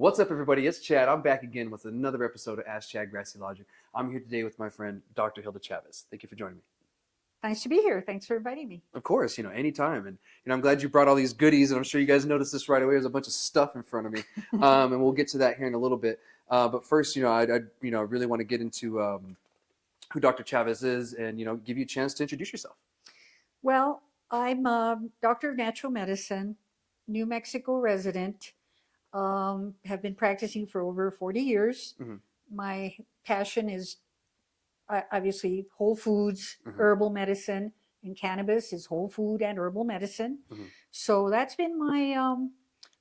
What's up, everybody? It's Chad. I'm back again with another episode of Ask Chad Grassy Logic. I'm here today with my friend, Dr. Hilda Chavez. Thank you for joining me. Nice to be here. Thanks for inviting me. Of course, anytime. And I'm glad you brought all these goodies, and I'm sure you guys noticed this right away. There's a bunch of stuff in front of me, and we'll get to that here in a little bit. But first, I really want to get into who Dr. Chavez is, and give you a chance to introduce yourself. Well, I'm a doctor of natural medicine, New Mexico resident. Have been practicing for over 40 years. Mm-hmm. My passion is obviously whole foods, Mm-hmm. herbal medicine, and cannabis is whole food and herbal medicine. Mm-hmm. So that's been my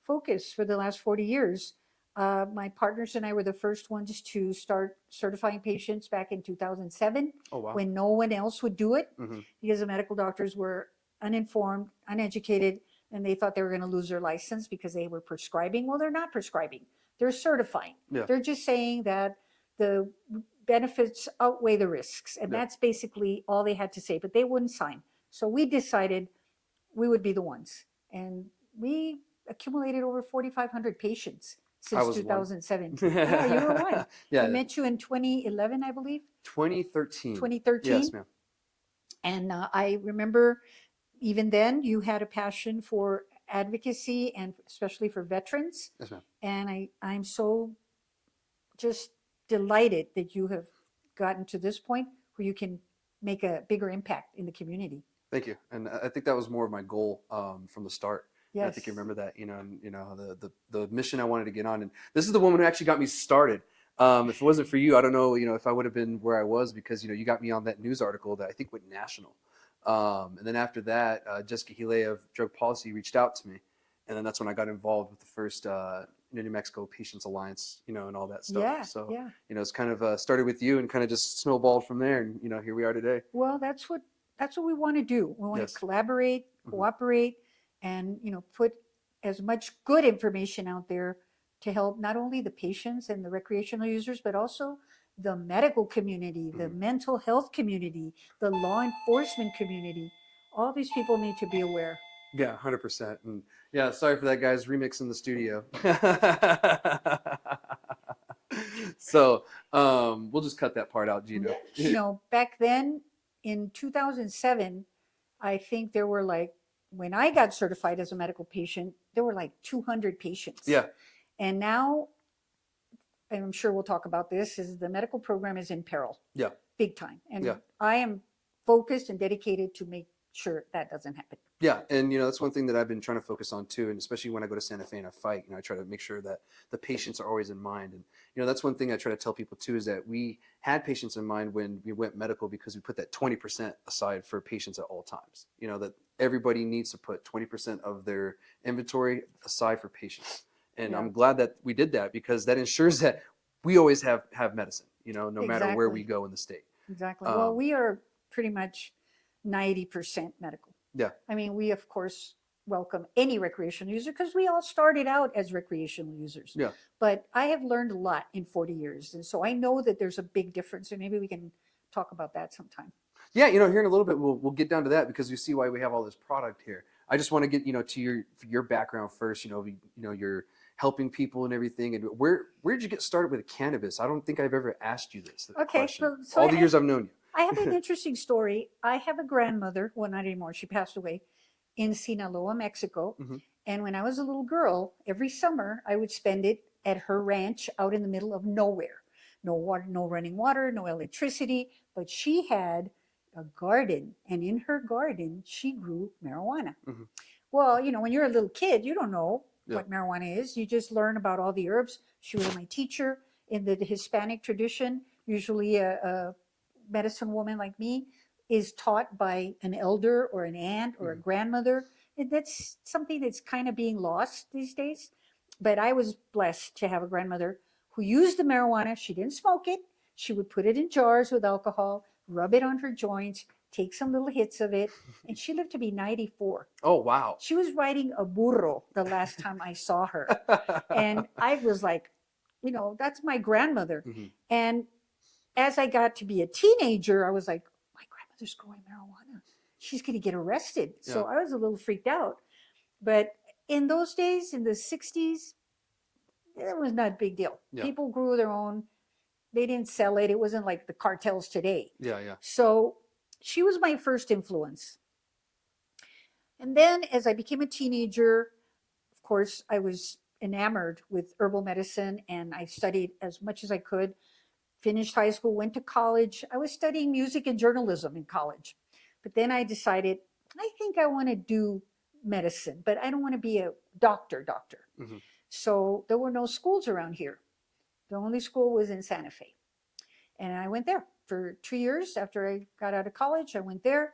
focus for the last 40 years. My partners and I were the first ones to start certifying patients back in 2007. Oh, wow. When no one else would do it, Mm-hmm. because the medical doctors were uninformed, uneducated, and they thought they were going to lose their license because they were prescribing. Well, they're not prescribing. They're certifying. Yeah. They're just saying that the benefits outweigh the risks. And Yeah. that's basically all they had to say, but they wouldn't sign. So we decided we would be the ones. And we accumulated over 4,500 patients I since was 2007. one. Yeah, you were one. Yeah. I met you in 2011, I believe. 2013. 2013. Yes, ma'am. And I remember even then you had a passion for advocacy and especially for veterans. Yes, ma'am. And I'm so just delighted that you have gotten to this point where you can make a bigger impact in the community. Thank you. And I think that was more of my goal from the start. Yes. And I think you remember that, and the mission I wanted to get on. And this is the woman who actually got me started. If it wasn't for you, I don't know, if I would have been where I was, because, you got me on that news article that I think went national. And then after that, Jessica Hilda of Drug Policy reached out to me. And then that's when I got involved with the first New Mexico Patients Alliance, and all that stuff. Yeah, So, yeah. It's kind of started with you and kind of just snowballed from there. And, here we are today. Well, that's what we want to do. We want Yes. to collaborate, Mhm. cooperate, and put as much good information out there to help not only the patients and the recreational users, but also the medical community, the Mhm. mental health community, the law enforcement community. All these people need to be aware. Yeah, 100%. And yeah, sorry for that, guys. Remix in the studio. So we'll just cut that part out, Gino. Back then in 2007, I think there were when I got certified as a medical patient, there were 200 patients. Yeah. And now, and I'm sure we'll talk about this, is the medical program is in peril. Yeah. Big time. And Yeah. I am focused and dedicated to make sure that doesn't happen. Yeah, and that's one thing that I've been trying to focus on too, and especially when I go to Santa Fe and I fight, I try to make sure that the patients are always in mind. And that's one thing I try to tell people too, is that we had patients in mind when we went medical, because we put that 20% aside for patients at all times. That everybody needs to put 20% of their inventory aside for patients. And Yeah. I'm glad that we did that, because that ensures that we always have medicine, no matter where we Exactly. go in the state. Exactly. Well, we are pretty much 90% medical. Yeah. I mean, we, of course, welcome any recreational user because we all started out as recreational users. Yeah. But I have learned a lot in 40 years. And so I know that there's a big difference. And maybe we can talk about that sometime. Yeah, here in a little bit, we'll get down to that, because you see why we have all this product here. I just want to get, to your background first. You're helping people and everything. And where did you get started with cannabis? I don't think I've ever asked you this question. So all the years I've known you. I have an interesting story. I have a grandmother, well, not anymore, she passed away, in Sinaloa, Mexico. Mhm. And when I was a little girl, every summer I would spend it at her ranch out in the middle of nowhere. No water, no running water, no electricity, but she had a garden, and in her garden she grew marijuana. Mhm. Well, when you're a little kid, you don't know Yeah. what marijuana is. You just learn about all the herbs. She was my teacher in the Hispanic tradition. Usually a medicine woman like me is taught by an elder or an aunt or a grandmother. And that's something that's kind of being lost these days. But I was blessed to have a grandmother who used the marijuana. She didn't smoke it. She would put it in jars with alcohol, rub it on her joints, take some little hits of it. And she lived to be 94. Oh, wow. She was riding a burro the last time I saw her. And I was like, that's my grandmother. Mhm. And as I got to be a teenager, I was like, my grandmother's growing marijuana. She's going to get arrested. So Yeah. I was a little freaked out. But in those days, in the 60s, It was not a big deal. Yeah. People grew their own. They didn't sell it. It wasn't like the cartels today. Yeah. Yeah. So she was my first influence. And then as I became a teenager, of course, I was enamored with herbal medicine and I studied as much as I could. Finished high school, went to college. I was studying music and journalism in college. But then I decided, I think I want to do medicine, but I don't want to be a doctor. Hmm. So there were no schools around here. The only school was in Santa Fe. And I went there for 2 years after I got out of college. I went there,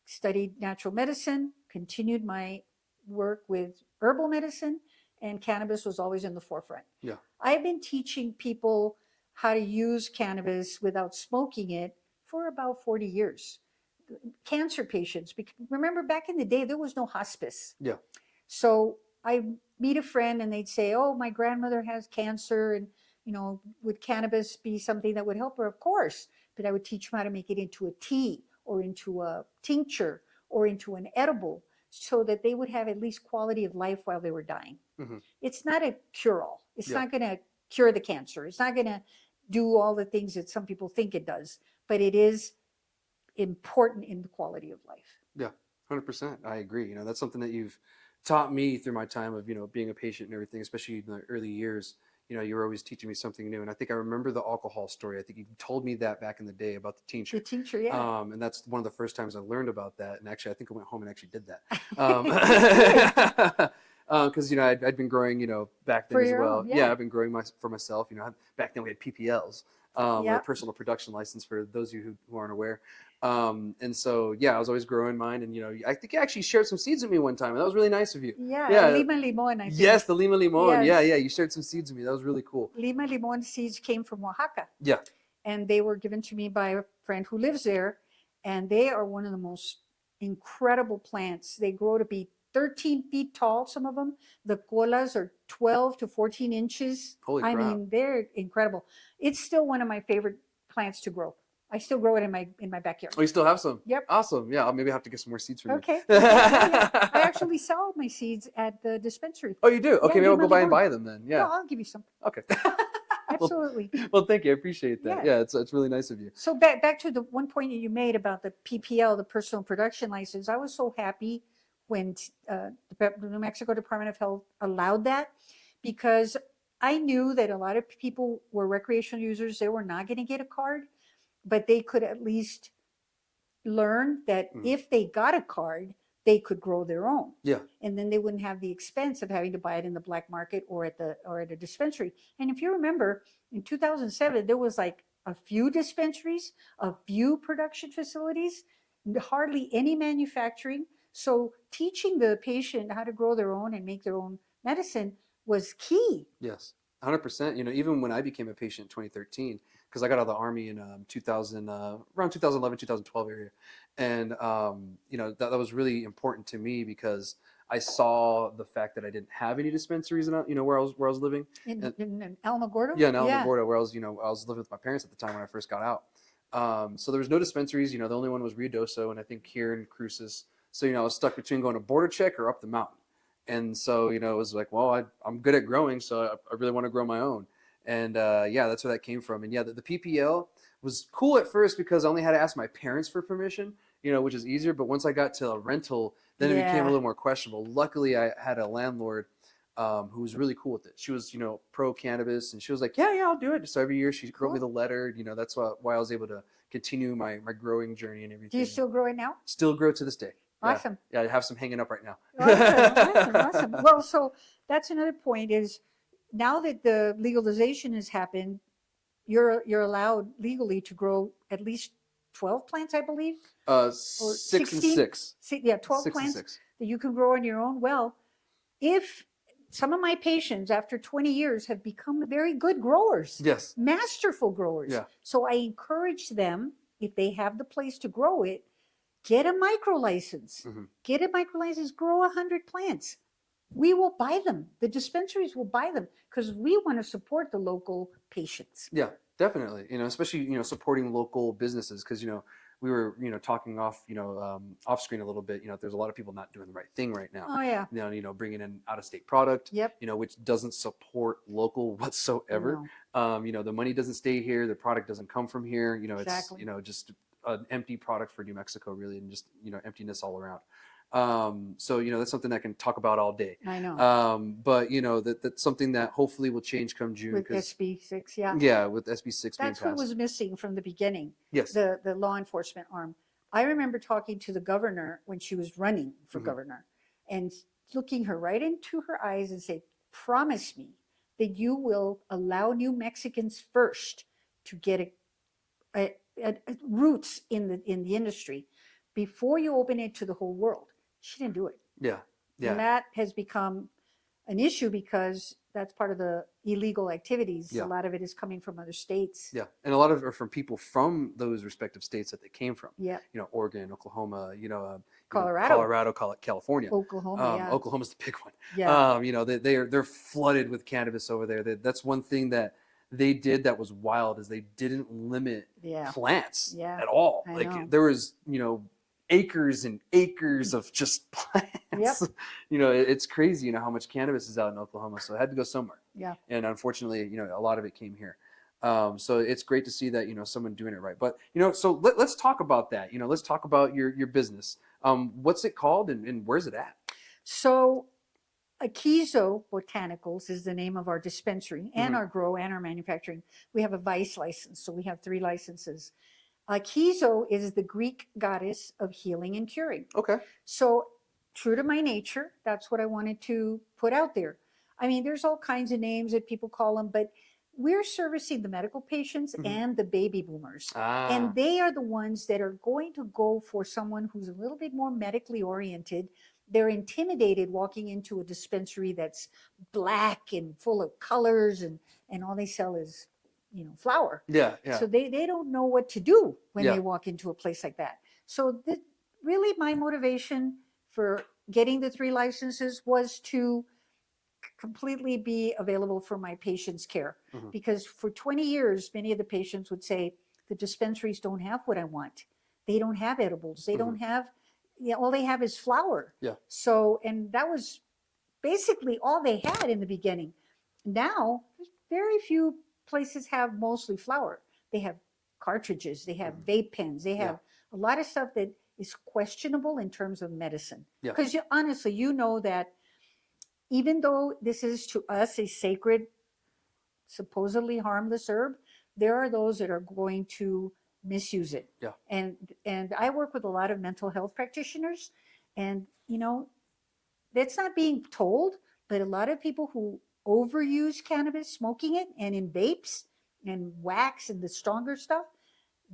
studied natural medicine, continued my work with herbal medicine, and cannabis was always in the forefront. Yeah. I've been teaching people how to use cannabis without smoking it for about 40 years. Cancer patients, remember back in the day, there was no hospice. Yeah. So I meet a friend and they'd say, oh, my grandmother has cancer and, would cannabis be something that would help her? Of course. But I would teach them how to make it into a tea or into a tincture or into an edible so that they would have at least quality of life while they were dying. Hmm. It's not a cure-all. It's Yeah. not going to cure the cancer. It's not going to do all the things that some people think it does, but it is important in the quality of life. Yeah. 100%. I agree. That's something that you've taught me through my time of, being a patient and everything, especially in the early years. You were always teaching me something new. And I think I remember the alcohol story. I think you told me that back in the day about the tincture. The tincture, yeah. And that's one of the first times I learned about that. And actually, I think I went home and actually did that. Because I'd been growing back then For as your well. own, Yeah, yeah. I've been growing back then we had PPLs, or Yep. personal production license for those of you who aren't aware. And so I was always growing mine, and I think you actually shared some seeds with me one time, and that was really nice of you. Yeah, Lima Limon, I think. Yes, the Lima Limon. Yes. Yeah, you shared some seeds with me. That was really cool. Lima Limon seeds came from Oaxaca. Yeah. And they were given to me by a friend who lives there. And they are one of the most incredible plants. They grow to be 13 feet tall, some of them. The colas are 12 to 14 inches. Holy I crap. mean, they're incredible. It's still one of my favorite plants to grow. I still grow it in my backyard. Oh, you still have some? Yep. Awesome. Yeah, I'll maybe have to get some more seeds from Okay. you. Yeah. I actually sell my seeds at the dispensary. Oh, you do? Okay, Yeah, maybe I'll go Lima by and Limon. buy them then. Yeah. No, I'll give you some. Okay. Absolutely. Well, thank you. I appreciate that. Yeah. Yeah, it's really nice of you. So back to the one point that you made about the PPL, the personal production license. I was so happy when the New Mexico Department of Health allowed that, because I knew that a lot of people were recreational users. They were not going to get a card, but they could at least learn that if they got a card, they could grow their own. Yeah. And then they wouldn't have the expense of having to buy it in the black market or at a dispensary. And if you remember, in 2007, there was like a few dispensaries, a few production facilities, hardly any manufacturing. So teaching the patient how to grow their own and make their own medicine was key. Yes, 100%. Even when I became a patient in 2013, because I got out of the Army in around 2011, 2012 area. And, that was really important to me because I saw the fact that I didn't have any dispensaries in, where I was living. In Alamogordo? Yeah, in Alamogordo, where I was living with my parents at the time when I first got out. So there was no dispensaries. The only one was Ruidoso, and I think here in Cruces. So, I was stuck between going to border check or up the mountain. And so, it was like, well, I'm good at growing, so I really want to grow my own. And that's where that came from. And the PPL was cool at first because I only had to ask my parents for permission, which is easier. But once I got to a rental, then it became a little more questionable. Luckily, I had a landlord who was really cool with it. She was, pro cannabis, and she was like, yeah, I'll do it. So every year she wrote me the letter. That's why I was able to continue my growing journey and everything. Do you still grow it now? Still grow to this day. Awesome. Yeah, I have some hanging up right now. Awesome. Well, so that's another point is now that the legalization has happened, you're allowed legally to grow at least 12 plants, I believe. 6 and 6. 12 6 plants and 6. that you can grow on your own. Well, if some of my patients after 20 years have become very good growers, Yes. masterful growers. Yeah. So I encourage them, if they have the place to grow it, get a micro license. Get a micro license, grow 100 plants. We will buy them. The dispensaries will buy them because we want to support the local patients. Yeah, definitely. Especially, supporting local businesses because, we were, talking off, off screen a little bit. There's a lot of people not doing the right thing right now. Oh yeah. Bringing in out of state product, Yep. which doesn't support local whatsoever. No. The money doesn't stay here. The product doesn't come from here. Exactly. It's, just an empty product for New Mexico, really, and just, emptiness all around. So, that's something I can talk about all day. I know. But, that's something that hopefully will change come June. With SB6, yeah. Yeah, with SB6 being That's what passed. was missing from the beginning. Yes. The law enforcement arm. I remember talking to the governor when she was running for Mhm. governor and looking her right into her eyes and say, promise me that you will allow New Mexicans first to get a roots in the industry before you open it to the whole world. She didn't do it. Yeah. Yeah. And that has become an issue because that's part of the illegal activities. Yeah. A lot of it is coming from other states. Yeah, and a lot of it are from people from those respective states that they came from. Yeah. Oregon, Oklahoma, Colorado, California. Oklahoma, yeah. Oklahoma's the big one. Yeah. They're flooded with cannabis over there. That's one thing that they did that was wild is they didn't limit plants at all. I Like know. there was, acres and acres of just plants. Yep. It's crazy, how much cannabis is out in Oklahoma. So it had to go somewhere. Yeah. And unfortunately, a lot of it came here. So it's great to see that, someone doing it right. But, so let's talk about that. Let's talk about your business. What's it called and where's it at? So Akeso Botanicals is the name of our dispensary and Mhm. our grow and our manufacturing. We have a vice license, so we have 3 licenses. Akeso is the Greek goddess of healing and curing. Okay. So true to my nature, that's what I wanted to put out there. I mean, there's all kinds of names that people call them, but we're servicing the medical patients Mhm. and the baby boomers. Ah. And they are the ones that are going to go for someone who's a little bit more medically oriented. They're intimidated walking into a dispensary that's black and full of colors and all they sell is, flour. Yeah. Yeah. So they don't know what to do when Yeah. they walk into a place like that. So really my motivation for getting the 3 licenses was to completely be available for my patients' care. Mhm. Because for 20 years, many of the patients would say, the dispensaries don't have what I want. They don't have edibles. They don't have, all they have is flour. Yeah. So, and that was basically all they had in the beginning. Now, very few places have mostly flour. They have cartridges, they have vape pens, they have a lot of stuff that is questionable in terms of medicine. Yeah. Because honestly, that even though this is to us a sacred, supposedly harmless herb, there are those that are going to misuse it. Yeah. And I work with a lot of mental health practitioners, and that's not being told, but a lot of people who overuse cannabis, smoking it, and in vapes and wax and the stronger stuff,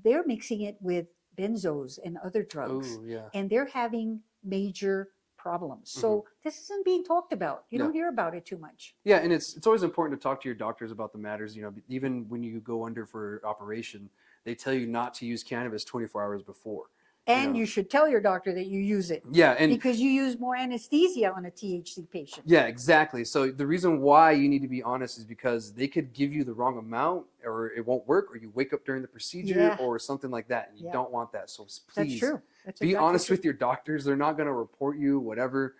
they're mixing it with benzos and other drugs. Oh, yeah. And they're having major problems. So this isn't being talked about. You don't hear about it too much. Yeah, and it's always important to talk to your doctors about the matters. Even when you go under for operation, they tell you not to use cannabis 24 hours before. And you should tell your doctor that you use it. Yeah, and because you use more anesthesia on a THC patient. Yeah, exactly. So the reason why you need to be honest is because they could give you the wrong amount, or it won't work, or you wake up during the procedure, or something like that, and you don't want that. So please, that's true. That's be exactly honest true. with your doctors. They're not going to report you, whatever.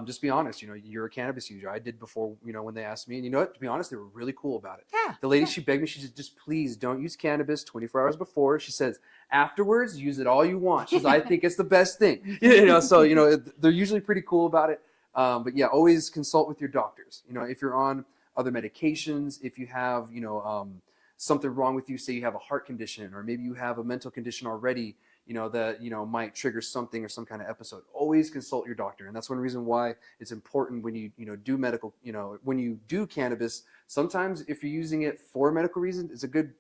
Just be honest. You're a cannabis user. I did before, when they asked me, and what? To be honest, they were really cool about it. Yeah. The lady, she begged me. She said, just please don't use cannabis 24 hours before. She says, afterwards, use it all you want. She's, I think it's the best thing. So, they're usually pretty cool about it. But yeah, always consult with your doctors. If you're on other medications, if you have, something wrong with you, say you have a heart condition, or maybe you have a mental condition already, that, might trigger something or some kind of episode, always consult your doctor. And that's one reason why it's important when you, do medical, when you do cannabis, sometimes if you're using it for medical reasons, it's a good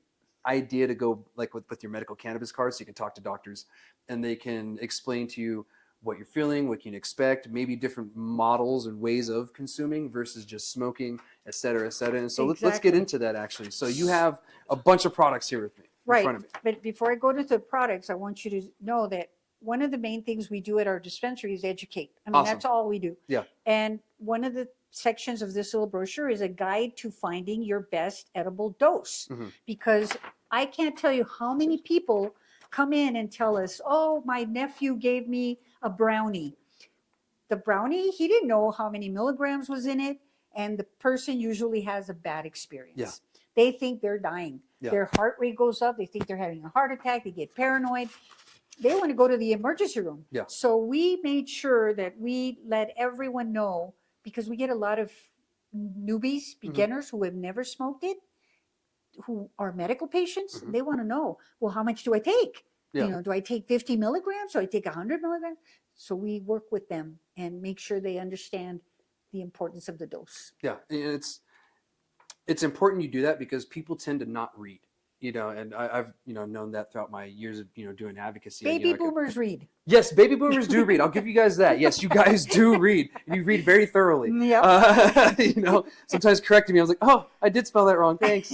idea to go like with your medical cannabis card, so you can talk to doctors and they can explain to you what you're feeling, what you can expect, maybe different models and ways of consuming versus just smoking, et cetera, et cetera. And so let's get into that actually. So you have a bunch of products here with me. In front of me. But before I go to the products, I want you to know that one of the main things we do at our dispensary is educate. I mean, that's all we do. Yeah. And one of the sections of this little brochure is a guide to finding your best edible dose. Because I can't tell you how many people come in and tell us, oh, my nephew gave me a brownie. The brownie, he didn't know how many milligrams was in it. And the person usually has a bad experience. Yeah. They think they're dying. Yeah. Their heart rate goes up. They think they're having a heart attack. They get paranoid. They want to go to the emergency room. Yeah. So we made sure that we let everyone know, because we get a lot of newbies, beginners who have never smoked it, who are medical patients. They want to know, well, how much do I take? Yeah. You know, do I take 50 milligrams? Do I take 100 milligrams? So we work with them and make sure they understand the importance of the dose. Yeah, and it's important you do that because people tend to not read, and I've known that throughout my years of doing advocacy. Baby boomers read. Yes, baby boomers do read. I'll give you guys that. Yes, you guys do read, and you read very thoroughly. Yep. Sometimes correcting me, I was like, oh, I did spell that wrong. Thanks.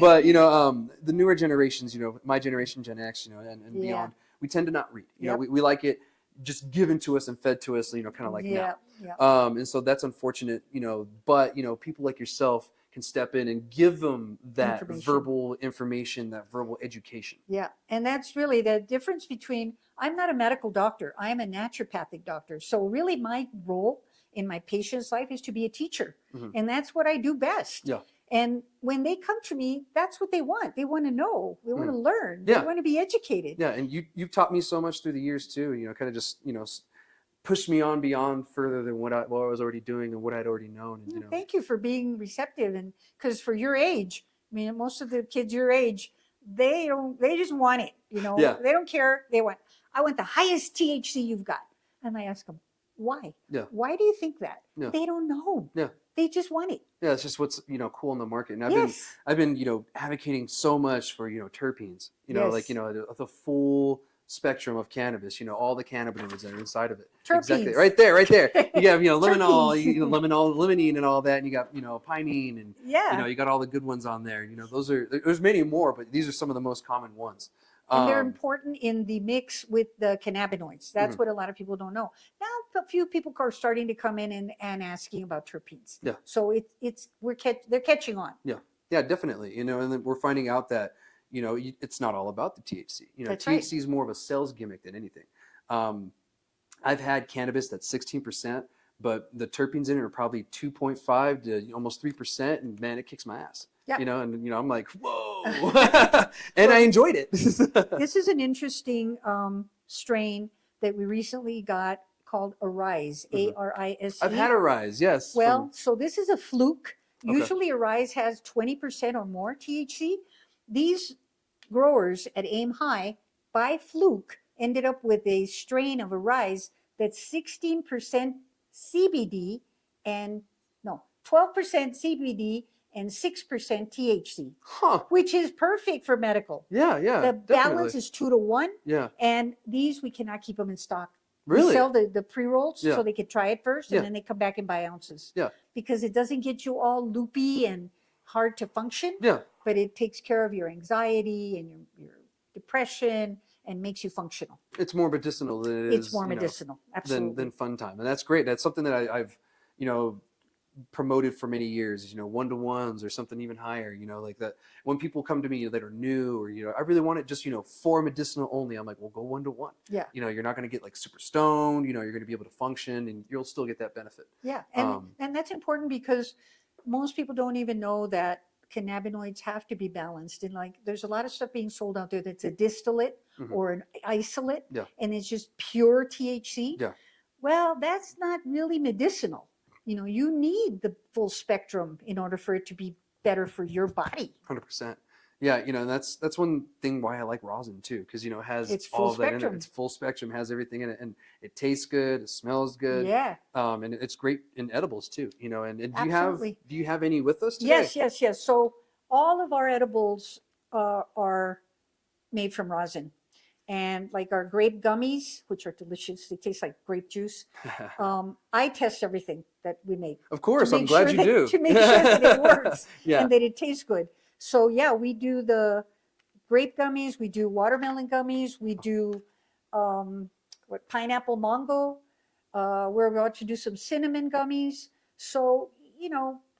But the newer generations, my generation, Gen X, and beyond, we tend to not read. We like it just given to us and fed to us, kind of like now. And so that's unfortunate, but people like yourself can step in and give them that verbal information, that verbal education. Yeah. And that's really the difference between, I'm not a medical doctor. I am a naturopathic doctor. So really my role in my patient's life is to be a teacher. And that's what I do best. Yeah. And when they come to me, that's what they want. They want to know. They want to learn. They want to be educated. Yeah, and you've taught me so much through the years too. Kind of just pushed me on beyond further than what I was already doing and what I'd already known. And, Thank you for being receptive, and because for your age, I mean, most of the kids your age, they just want it. Yeah. They don't care. I want the highest THC you've got, and I ask them, why? Yeah. Why do you think that? Yeah. They don't know. Yeah. They just want it. Yeah, it's just what's cool in the market. And Yes. I've been advocating so much for terpenes. Yes. Like the full spectrum of cannabis. All the cannabinoids that are inside of it. Terpenes. Exactly. Right there. You have limonol, Terpenes. limonol, limonene, and all that, and you got pinene, and Yeah. you got all the good ones on there. There's many more, but these are some of the most common ones. And they're important in the mix with the cannabinoids. That's what a lot of people don't know. Now, a few people are starting to come in and asking about terpenes. Yeah. So they're catching on. Yeah. Yeah, definitely. And then we're finding out that, it's not all about the THC. That's THC right. is more of a sales gimmick than anything. I've had cannabis that's 16%, but the terpenes in it are probably 2.5 to almost 3%. And man, it kicks my ass. Yeah. And I'm like, whoa. And I enjoyed it. This is an interesting strain that we recently got called Arise, ARISE. I've had Arise, yes. Well, so this is a fluke. Okay. Usually Arise has 20% or more THC. These growers at Aim High, by fluke, ended up with a strain of Arise that's 16% CBD and 12% CBD and 6% THC, which is perfect for medical. Yeah, yeah. The definitely. balance is 2 to 1. Yeah. And these, we cannot keep them in stock. Really? We sell the pre-rolls Yeah. so they could try it first, and Yeah. then they come back and buy ounces. Yeah. Because it doesn't get you all loopy and hard to function, Yeah. but it takes care of your anxiety and your depression and makes you functional. It's more medicinal than it is. It's more medicinal. Absolutely. Than fun time. And that's great. That's something that I've, promoted for many years, one-to-ones or something even higher, like that. When people come to me that are new or, I really want it just, for medicinal only. I'm like, well, go 1-to-1. Yeah. You're not going to get like super stoned, you're going to be able to function and you'll still get that benefit. Yeah. And that's important because most people don't even know that cannabinoids have to be balanced. And like, there's a lot of stuff being sold out there that's a distillate or an isolate, and it's just pure THC. Yeah. Well, that's not really medicinal. You need the full spectrum in order for it to be better for your body. 100%. Yeah, and that's one thing why I like rosin too, because it has It's all full of that in spectrum. it. It's full spectrum, has everything in it, and it tastes good, it smells good. Yeah. And it's great in edibles too. And do Absolutely. you have any with us today? Yes. So all of our edibles are made from rosin. And like our grape gummies, which are delicious, they taste like grape juice. I test everything that we make. Of course, to I'm make glad sure you do. To make sure that it works Yeah. and that it tastes good. So yeah, we do the grape gummies, we do watermelon gummies, we do pineapple mango. We're about to do some cinnamon gummies. So,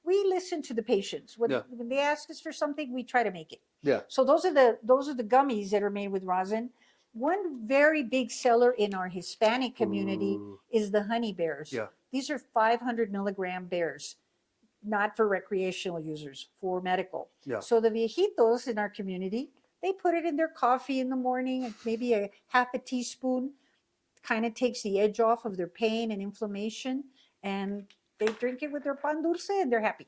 we listen to the patients. Yeah. When they ask us for something, we try to make it. Yeah. So those are the gummies that are made with rosin. One very big seller in our Hispanic community Ooh. is the honey bears. Yeah. These are 500 milligram bears, not for recreational users, for medical. Yeah. So the viejitos in our community, they put it in their coffee in the morning, maybe a half a teaspoon, kind of takes the edge off of their pain and inflammation, and they drink it with their pan dulce and they're happy.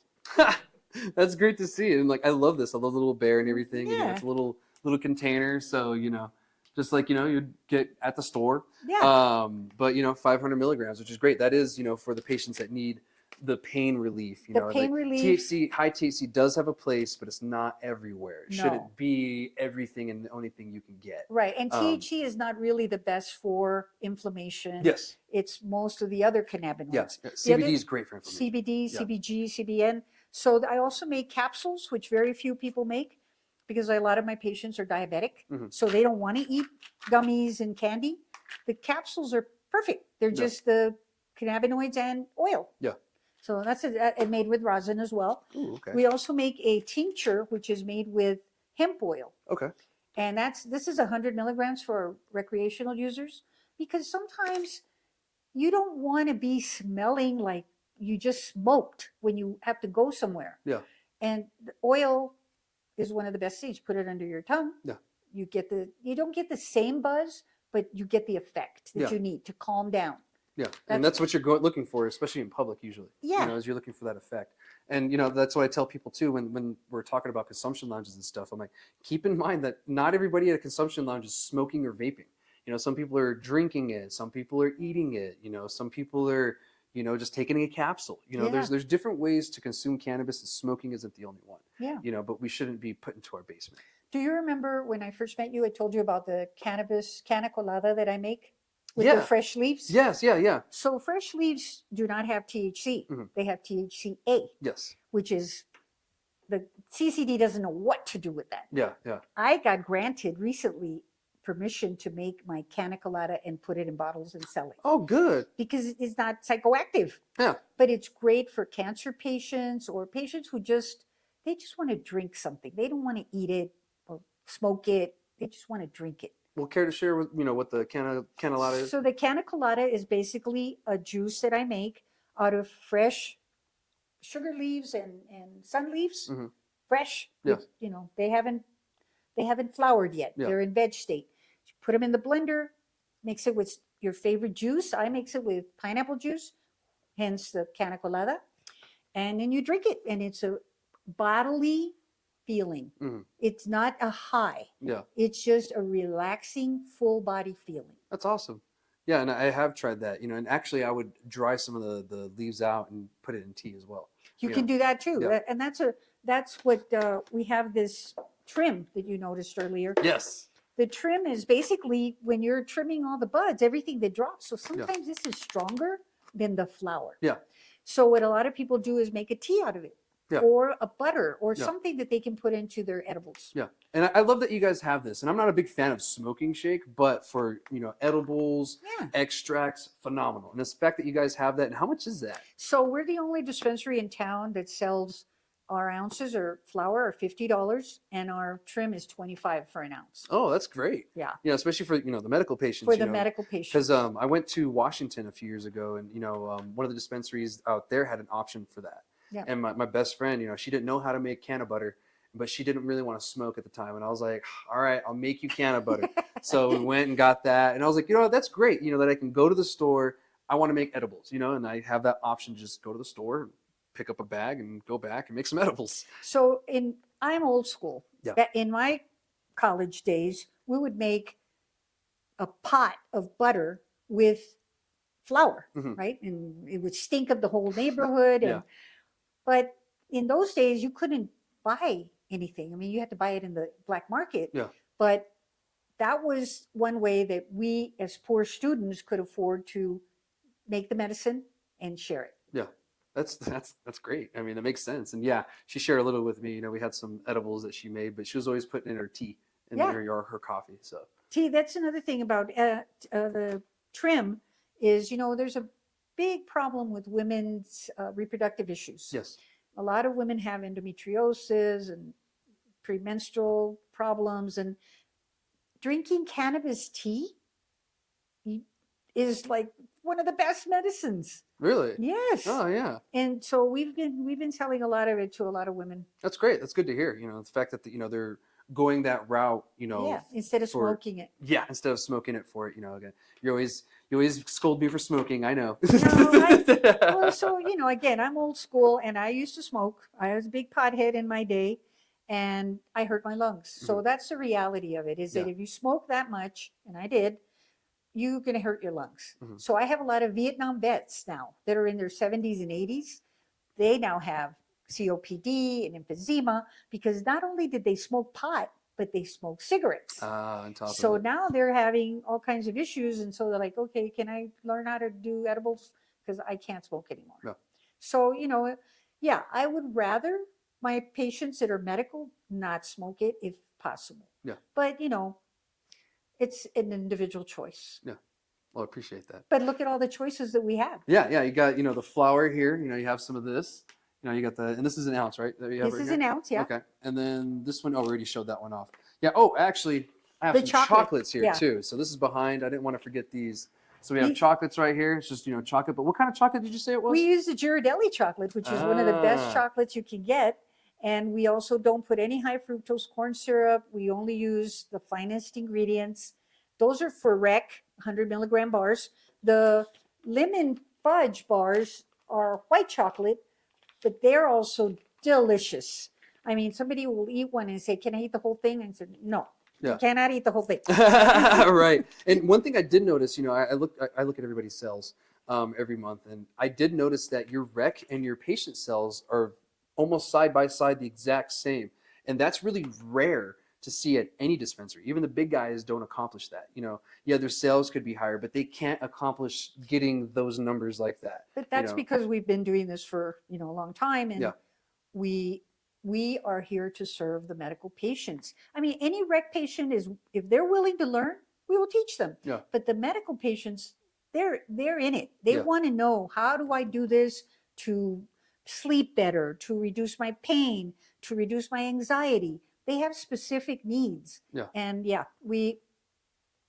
That's great to see. And like, I love this. I love the little bear and everything. And, you know, Yeah. it's a little container. So, you know, just like, you know, you'd get at the store. Yeah. But, you know, 500 milligrams, which is great. That is, you know, for the patients that need the pain relief. You The know, pain like relief. THC, high THC does have a place, but it's not everywhere. It No. shouldn't be everything and the only thing you can get. Right. And THC is not really the best for inflammation. Yes. It's most of the other cannabinoids. Yes. The CBD other- is great for inflammation. CBD, Yeah. CBG, CBN. So I also make capsules, which very few people make because a lot of my patients are diabetic. Mhm. So they don't want to eat gummies and candy. The capsules are perfect. They're Yeah. just the cannabinoids and oil. Yeah. So that's it, made with rosin as well. Ooh, okay. We also make a tincture, which is made with hemp oil. Okay. And this is 100 milligrams for recreational users, because sometimes you don't want to be smelling like you just smoked when you have to go somewhere. Yeah. And the oil is one of the best things. Put it under your tongue. Yeah. You don't get the same buzz, but you get the effect that Yeah. you need to calm down. Yeah, and that's what you're looking for, especially in public usually. Yeah. You know, as you're looking for that effect. And, you know, that's what I tell people too when we're talking about consumption lounges and stuff. I'm like, keep in mind that not everybody at a consumption lounge is smoking or vaping. You know, some people are drinking it, some people are eating it, you know, some people are, you know, just taking a capsule. You know, Yeah. there's different ways to consume cannabis, and smoking isn't the only one. Yeah. You know, but we shouldn't be put into our basement. Do you remember when I first met you, I told you about the cannabis canna colada that I make with Yeah. the fresh leaves? Yes, yeah. So fresh leaves do not have THC. Mhm. They have THCA, Yes. which is the CCD doesn't know what to do with that. Yeah. I got granted recently permission to make my canna colada and put it in bottles and sell it Oh, good. because it's not psychoactive. Yeah. But it's great for cancer patients or patients who they just want to drink something. They don't want to eat it or smoke it. They just want to drink it. Well, care to share with, you know, what the canalada is? So the canna colada is basically a juice that I make out of fresh sugar leaves and sun leaves, Mhm. fresh. Yeah. With, you know, they haven't flowered yet. Yeah. They're in veg state. You put them in the blender, mix it with your favorite juice. I mix it with pineapple juice, hence the canna colada, and then you drink it, and it's a bodily feeling. Mhm. It's not a high. Yeah. It's just a relaxing, full body feeling. That's awesome. Yeah, and I have tried that, you know, and actually I would dry some of the leaves out and put it in tea as well. You Yeah. can do that too. Yeah. And that's what we have this trim that you noticed earlier. Yes. The trim is basically when you're trimming all the buds, everything that drops. So sometimes this is stronger than the flower. Yeah. So what a lot of people do is make a tea out of it. Yeah. Or a butter or Yeah. something that they can put into their edibles. Yeah. And I love that you guys have this. And I'm not a big fan of smoking shake, but for, you know, edibles, Yeah. extracts, phenomenal. And the fact that you guys have that, and how much is that? So we're the only dispensary in town that sells our ounces or flour are $50 and our trim is $25 for an ounce. Oh, that's great. Yeah. You know, especially for, you know, the medical patients. For you the know, medical patients. Because I went to Washington a few years ago, and you know, one of the dispensaries out there had an option for that. Yeah. And my best friend, you know, she didn't know how to make canna butter, but she didn't really want to smoke at the time. And I was like, all right, I'll make you canna butter. So we went and got that, and I was like, you know what, that's great. You know, that I can go to the store. I want to make edibles, you know, and I have that option to just go to the store, pick up a bag, and go back and make some edibles. So I'm old school. Yeah. In my college days, we would make a pot of butter with flour, Mhm. right? And it would stink of the whole neighborhood. Yeah. But in those days, you couldn't buy anything. I mean, you had to buy it in the black market. Yeah. But that was one way that we, as poor students, could afford to make the medicine and share it. Yeah. That's great. I mean, it makes sense. And yeah, she shared a little with me. You know, we had some edibles that she made, but she was always putting in her tea and Yeah. her coffee. So See, that's another thing about the trim is, you know, there's a big problem with women's reproductive issues. yes. a lot of women have endometriosis and premenstrual problems, and drinking cannabis tea is like one of the best medicines. Really? Yes. Oh yeah. And so we've been selling a lot of it to a lot of women. That's great. That's good to hear. The fact that they're going that route. Yeah, instead of for smoking it. yeah, instead of smoking it for it. Again, you always scold me for smoking. I know. No, well, so again, I'm old school, and I used to smoke. I was a big pothead in my day, and I hurt my lungs. So that's the reality of it. Is that Yeah. if you smoke that much, and I did, you're going to hurt your lungs. Mhm. So I have a lot of Vietnam vets now that are in their 70s and 80s. They now have COPD and emphysema because not only did they smoke pot, but they smoked cigarettes. On top So of it. now they're having all kinds of issues. And so they're like, okay, can I learn how to do edibles? Because I can't smoke anymore. No. So, yeah, I would rather my patients that are medical not smoke it if possible. Yeah. But, it's an individual choice. Yeah. Well, I appreciate that. But look at all the choices that we have. Yeah. You got, the flour here. You have some of this. You got and this is an ounce, right? That you have This right is here? an ounce, yeah. Okay. And then this one, we already showed that one off. Yeah. Oh, actually, I have The some chocolate, chocolates here yeah. too. So this is behind. I didn't want to forget these. So we have We- chocolates right here. It's just, chocolate. But what kind of chocolate did you say it was? We use the Ghirardelli chocolate, which is one of the best Ah. chocolates you can get. And we also don't put any high fructose corn syrup. We only use the finest ingredients. Those are for rec, 100 milligram bars. The lemon fudge bars are white chocolate, but they're also delicious. I mean, somebody will eat one and say, "Can I eat the whole thing?" And I said, "No, Yeah. you cannot eat the whole thing." Right. And one thing I did notice, I look at everybody's cells every month, and I did notice that your rec and your patient cells are almost side by side, the exact same, and that's really rare to see at any dispensary. Even the big guys don't accomplish that. Yeah, their sales could be higher, but they can't accomplish getting those numbers like that. But that's because we've been doing this for a long time, and Yeah. we are here to serve the medical patients. I mean, any rec patient is, if they're willing to learn, we will teach them. Yeah. But the medical patients, they're in it. They Yeah. want to know, how do I do this to sleep better, to reduce my pain, to reduce my anxiety? They have specific needs. Yeah. And yeah,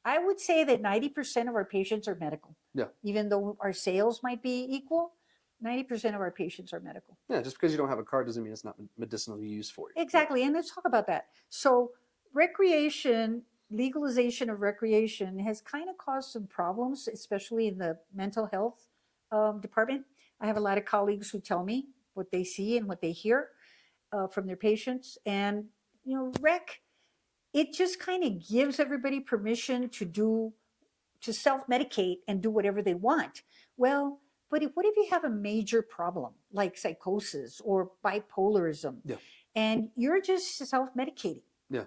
I would say that 90% of our patients are medical. Yeah. Even though our sales might be equal, 90% of our patients are medical. Yeah, just because you don't have a card doesn't mean it's not medicinally used for you. Exactly. And let's talk about that. So recreation, legalization of recreation has kind of caused some problems, especially in the mental health department. I have a lot of colleagues who tell me what they see and what they hear from their patients. And, rec, it just kind of gives everybody permission to self-medicate and do whatever they want. Well, but what if you have a major problem like psychosis or bipolarism, Yeah. and you're just self-medicating? Yeah.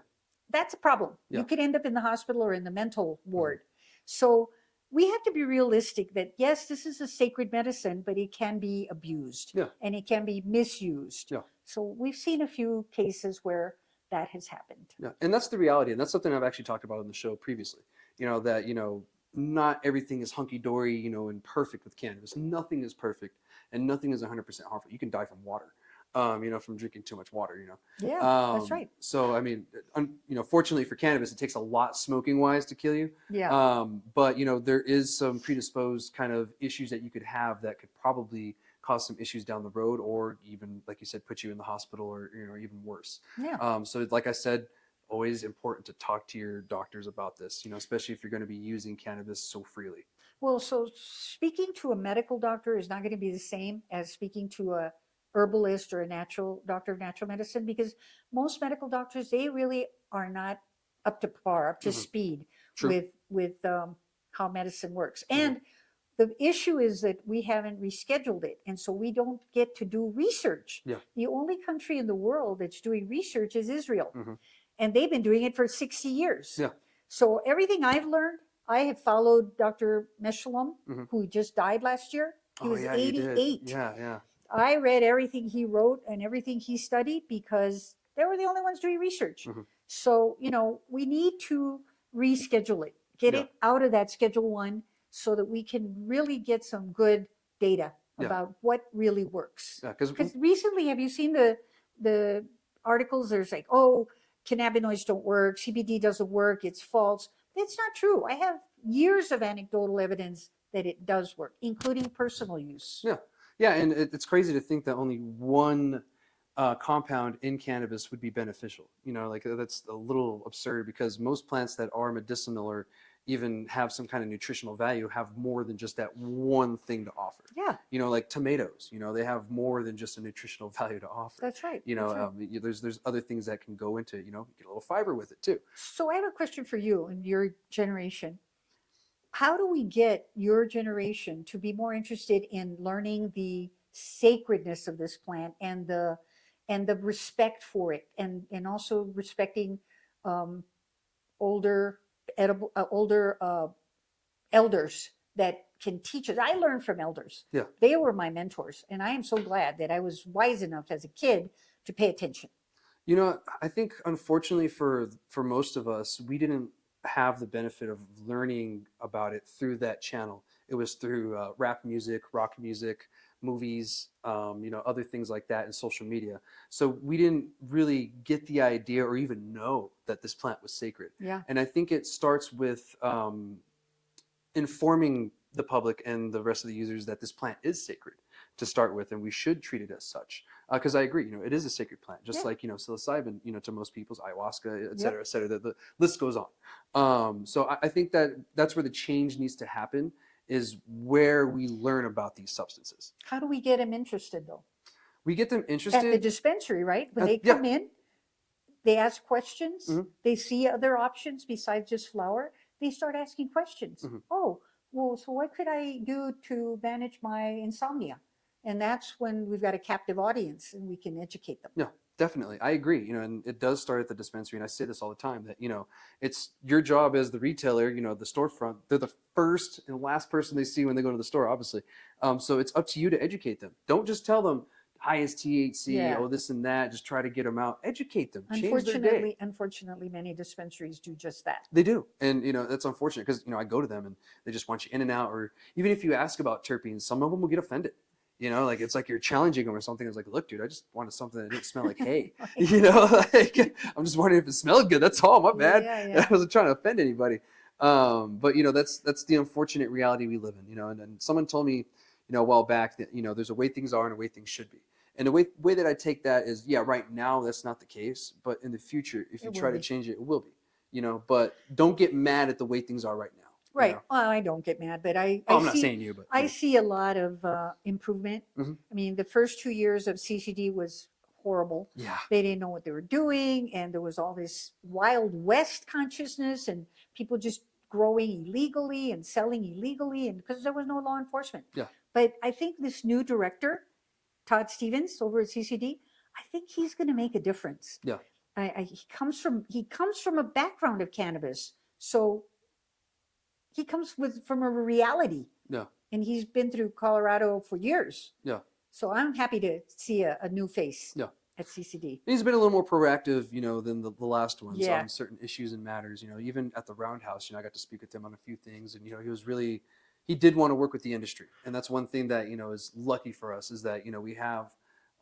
That's a problem. Yeah. You could end up in the hospital or in the mental ward. So we have to be realistic that, yes, this is a sacred medicine, but it can be abused. Yeah. And it can be misused. Yeah. So we've seen a few cases where that has happened. Yeah, and that's the reality, and that's something I've actually talked about on the show previously. That not everything is hunky dory, and perfect with cannabis. Nothing is perfect, and nothing is 100% harmful. You can die from water, from drinking too much water. Yeah, that's right. So I mean, fortunately for cannabis, it takes a lot smoking wise to kill you. Yeah. But there is some predisposed kind of issues that you could have that could probably cause some issues down the road, or even, like you said, put you in the hospital, or even worse. Yeah. So like I said, always important to talk to your doctors about this, especially if you're going to be using cannabis so freely. Well, so speaking to a medical doctor is not going to be the same as speaking to a herbalist or a natural doctor of natural medicine, because most medical doctors, they really are not up to par, up to speed True. with how medicine works. And the issue is that we haven't rescheduled it, and so we don't get to do research. Yeah. The only country in the world that's doing research is Israel. Mhm. And they've been doing it for 60 years. Yeah. So everything I've learned, I have followed Dr. Meshulam, who just died last year. He was 88. Yeah. I read everything he wrote and everything he studied because they were the only ones doing research. So, we need to reschedule it, get it out of that Schedule 1 so that we can really get some good data Yeah. about what really works. Yeah, because Because recently, have you seen the articles? There's like, oh, cannabinoids don't work, CBD doesn't work, it's false. It's not true. I have years of anecdotal evidence that it does work, including personal use. yeah, and it's crazy to think that only one compound in cannabis would be beneficial. Like that's a little absurd because most plants that are medicinal or even have some kind of nutritional value have more than just that one thing to offer. Yeah, Like tomatoes, they have more than just a nutritional value to offer. that's right. That's right. There's other things that can go into it. Get a little fiber with it too. So I have a question for you and your generation. How do we get your generation to be more interested in learning the sacredness of this plant and the respect for it and also respecting um, older older elders that can teach us? I learned from elders. Yeah. They were my mentors, and I am so glad that I was wise enough as a kid to pay attention. I think unfortunately for most of us, we didn't have the benefit of learning about it through that channel. It was through rap music, rock music, movies, other things like that, and social media. So we didn't really get the idea or even know that this plant was sacred. Yeah. And I think it starts with informing the public and the rest of the users that this plant is sacred to start with, and we should treat it as such. Because I agree, it is a sacred plant, just like psilocybin, to most people's ayahuasca, et cetera, et cetera. The list goes on. So I think that's where the change needs to happen, is where we learn about these substances. How do we get them interested, though? We get them At the interested. dispensary, right? When they come in, they ask questions. Mhm. They see other options besides just flower. They start asking questions. Mhm. Oh, well, so what could I do to manage my insomnia? And that's when we've got a captive audience and we can educate them. Yeah, definitely. I agree. And it does start at the dispensary. And I say this all the time that, it's your job as the retailer, the storefront. They're the first and last person they see when they go to the store, obviously. So it's up to you to educate them. Don't just tell them highest THC, oh, this and that. Just try to get them out. Educate them. Change their day. Unfortunately, many dispensaries do just that. They do. And, that's unfortunate because, I go to them and they just want you in and out. Or even if you ask about terpenes, some of them will get offended. Like it's like you're challenging them or something. It's like, look, dude, I just wanted something that didn't smell like hay. Like I'm just wondering if it smelled good. That's all. My bad. I wasn't trying to offend anybody. But that's the unfortunate reality we live in. And someone told me, a while back that there's a way things are and a way things should be. And the way that I take that is, right now that's not the case, but in the future, if you try to change it, it will be. But don't get mad at the way things are right now. Right. Well, I don't get mad, but I'm not saying you, but I see a lot of improvement. Mhm. I mean, the first 2 years of CCD was horrible. Yeah. They didn't know what they were doing, and there was all this Wild West consciousness, and people just growing illegally and selling illegally, and because there was no law enforcement. Yeah. But I think this new director, Todd Stevens, over at CCD, I think he's going to make a difference. Yeah. He comes from a background of cannabis, so he comes from a reality. Yeah. And he's been through Colorado for years. Yeah. So I'm happy to see a new face at CCD. He's been a little more proactive, than the last ones Yeah. on certain issues and matters. Even at the Roundhouse, I got to speak with him on a few things, and he did want to work with the industry, and that's one thing that is lucky for us is that we have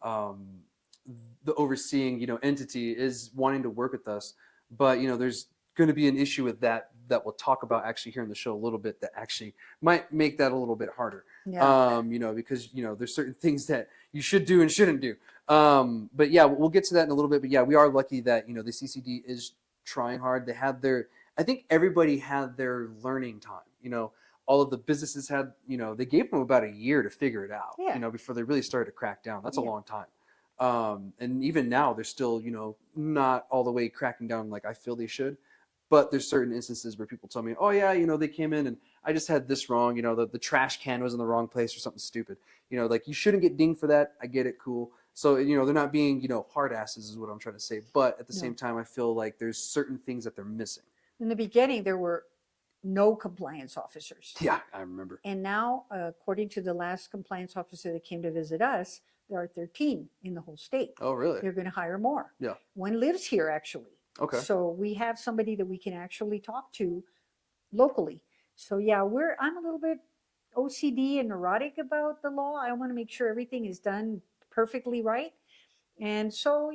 the overseeing entity is wanting to work with us, but there's going to be an issue with that we'll talk about actually here in the show a little bit that actually might make that a little bit harder. Yeah. Because there's certain things that you should do and shouldn't do. But yeah, we'll get to that in a little bit. But yeah, we are lucky that the CCD is trying hard. They had I think everybody had their learning time. All of the businesses had, they gave them about a year to figure it out. Yeah. Before they really started to crack down. That's a long time. And even now, they're still not all the way cracking down like I feel they should. But there's certain instances where people tell me, oh yeah, they came in and I just had this wrong. The trash can was in the wrong place or something stupid. Like you shouldn't get dinged for that. I get it, cool. So they're not being hard asses is what I'm trying to say. But at the same time, I feel like there's certain things that they're missing. In the beginning, there were no compliance officers. Yeah, I remember. And now, according to the last compliance officer that came to visit us, there are 13 in the whole state. Oh, really? They're going to hire more. Yeah. One lives here, actually. Okay. So we have somebody that we can actually talk to locally. So yeah, I'm a little bit OCD and neurotic about the law. I want to make sure everything is done perfectly right. And so,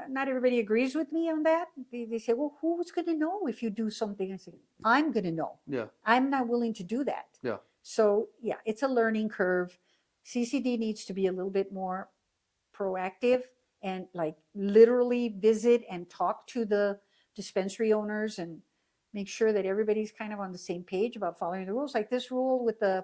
not everybody agrees with me on that. They say, well, who's going to know if you do something? I say, I'm going to know. Yeah. I'm not willing to do that. Yeah. So, yeah, it's a learning curve. CCD needs to be a little bit more proactive and like literally visit and talk to the dispensary owners and make sure that everybody's kind of on the same page about following the rules. Like this rule with the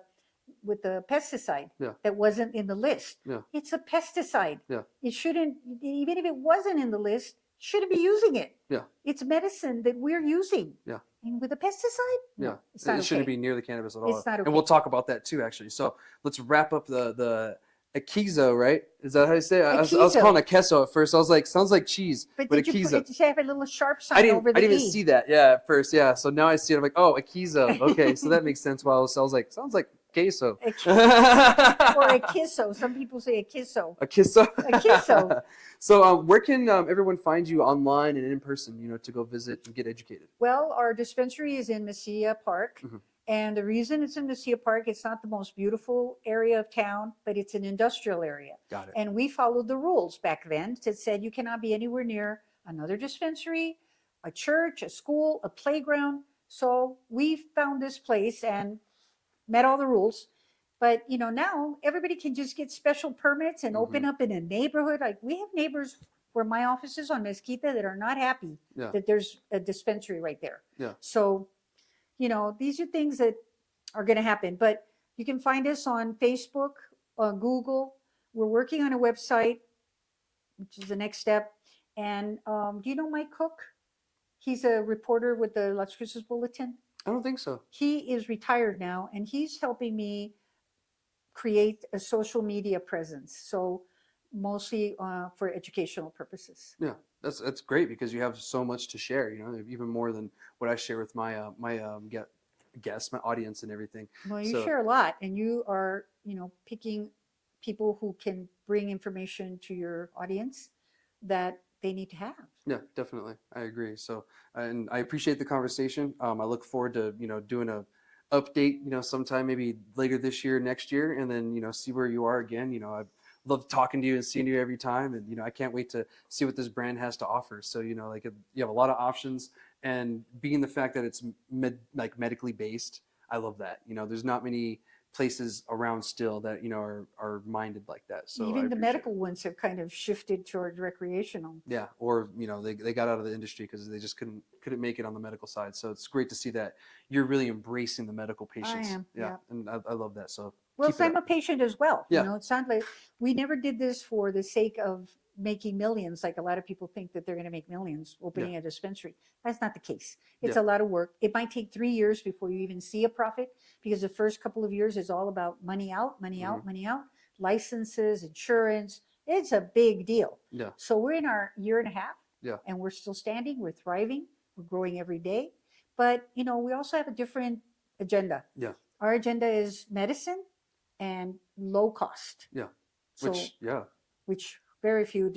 pesticide Yeah. that wasn't in the list. Yeah. It's a pesticide. Yeah. It shouldn't, even if it wasn't in the list, shouldn't be using it. Yeah. It's medicine that we're using. Yeah. And with a pesticide, Yeah, no, it's not it shouldn't okay. be near the cannabis at all. It's not And we'll okay. talk about that too, actually. So let's wrap up the Akeso, right? Is that how you say it? I was Akeso. calling it Akeso at first. I was like, sounds like cheese, But but did you, Akeso. did you have a little sharp sign I didn't. over I the didn't E? even see that. Yeah, at first. Yeah. So now I see it. I'm like, oh, Akeso. Okay, so that makes sense. While I was like, sounds like queso. Or Akeso. Some people say Akeso. Akeso. Akeso. So where can everyone find you online and in person? To go visit and get educated. Well, our dispensary is in Mesilla Park. Mhm. And the reason it's in Mesilla Park, it's not the most beautiful area of town, but it's an industrial area. Got it. And we followed the rules back then that said you cannot be anywhere near another dispensary, a church, a school, a playground. So we found this place and met all the rules. But now everybody can just get special permits and open up in a neighborhood. Like we have neighbors where my office is on Mezquita that are not happy Yeah. that there's a dispensary right there. Yeah. So, these are things that are going to happen. But you can find us on Facebook, on Google. We're working on a website, which is the next step. And do you know Mike Cook? He's a reporter with the Las Cruces Bulletin. I don't think so. He is retired now, and he's helping me create a social media presence. So mostly for educational purposes. Yeah, that's great because you have so much to share. Even more than what I share with my guests, my audience, and everything. Well, you So- share a lot, and you are picking people who can bring information to your audience that they need to have. Yeah, definitely, I agree. So, and I appreciate the conversation. I look forward to doing a update. Sometime maybe later this year, next year, and then see where you are again. I love talking to you and seeing you every time, and I can't wait to see what this brand has to offer. So you have a lot of options, and being the fact that it's medically based, I love that. There's not many places around still that are minded like that. So Even I the appreciate medical it. ones have kind of shifted towards recreational. Yeah, or they got out of the industry because they just couldn't make it on the medical side. So it's great to see that you're really embracing the medical patients. am, yeah. And I love that. So Well, keep it I'm a up. patient as well. Yeah. It sounds like we never did this for the sake of making millions. Like a lot of people think that they're going to make millions opening a dispensary. That's not the case. It's a lot of work. It might take 3 years before you even see a profit because the first couple of years is all about money out, money out, money out, licenses, insurance. It's a big deal. Yeah. So we're in our year and a half. Yeah. And we're still standing. We're thriving. We're growing every day. But, we also have a different agenda. Yeah. Our agenda is medicine and low cost. Yeah. So, which very few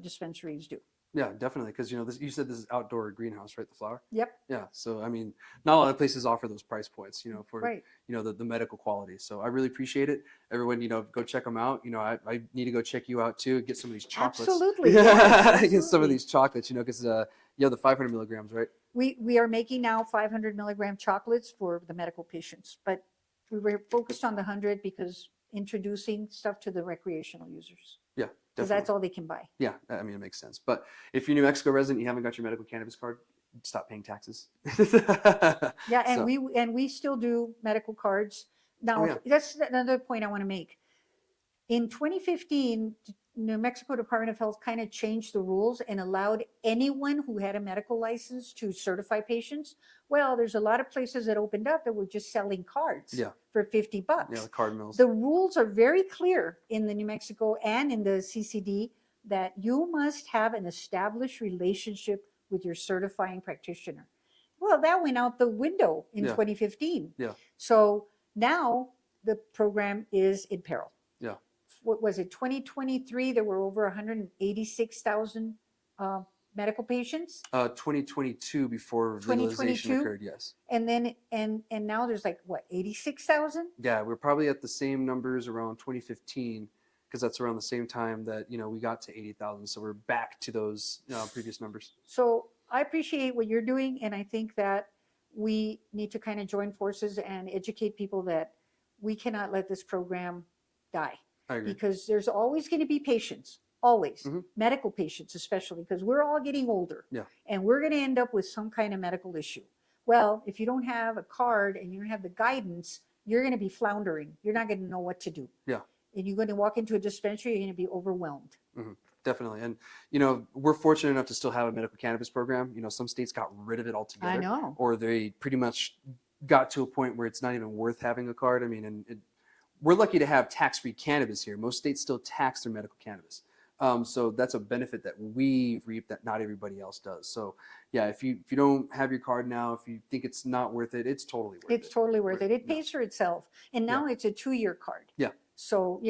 dispensaries do. Yeah, definitely. Because you said this is outdoor greenhouse, right? The flower. Yep. Yeah. So I mean, not a lot of places offer those price points, for Right. the medical quality. So I really appreciate it. Everyone, go check them out. I need to go check you out too. Get some of these chocolates. Absolutely. Yes, Get some of absolutely. these chocolates. Because you have the 500 milligrams, right? We are making now 500 milligram chocolates for the medical patients, but we were focused on the 100 because introducing stuff to the recreational users. Yeah. Because that's all they can buy. Yeah, I mean, it makes sense. But if you're New Mexico resident, you haven't got your medical cannabis card, stop paying taxes. Yeah, and So- we still do medical cards. Now, that's another point I want to make. In 2015, New Mexico Department of Health kind of changed the rules and allowed anyone who had a medical license to certify patients. Well, there's a lot of places that opened up that were just selling cards for $50. Yeah, the card mills. The rules are very clear in the New Mexico and in the CCD that you must have an established relationship with your certifying practitioner. Well, that went out the window in 2015. Yeah. So now the program is in peril. Yeah. What was it, 2023, there were over 186,000 medical patients? 2022 before legalization 2022? occurred. Yes. And then, and now there's like, what, 86,000? Yeah, we're probably at the same numbers around 2015 because that's around the same time that we got to 80,000. So we're back to those previous numbers. So I appreciate what you're doing, and I think that we need to kind of join forces and educate people that we cannot let this program die, I agree. because there's always going to be patients, always, Mhm. medical patients especially, because we're all getting older, Yeah. and we're going to end up with some kind of medical issue. Well, if you don't have a card and you don't have the guidance, you're going to be floundering. You're not going to know what to do. Yeah. And you're going to walk into a dispensary, you're going to be overwhelmed. Definitely. And, we're fortunate enough to still have a medical cannabis program. Some states got rid of it altogether. I know. Or they pretty much got to a point where it's not even worth having a card. I mean, we're lucky to have tax-free cannabis here. Most states still tax their medical cannabis. So that's a benefit that we reap that not everybody else does. So yeah, if you don't have your card now, if you think it's not worth it, it's totally worth it. It's totally worth Right. it. It pays for itself. And now it's a 2-year card. Yeah. So,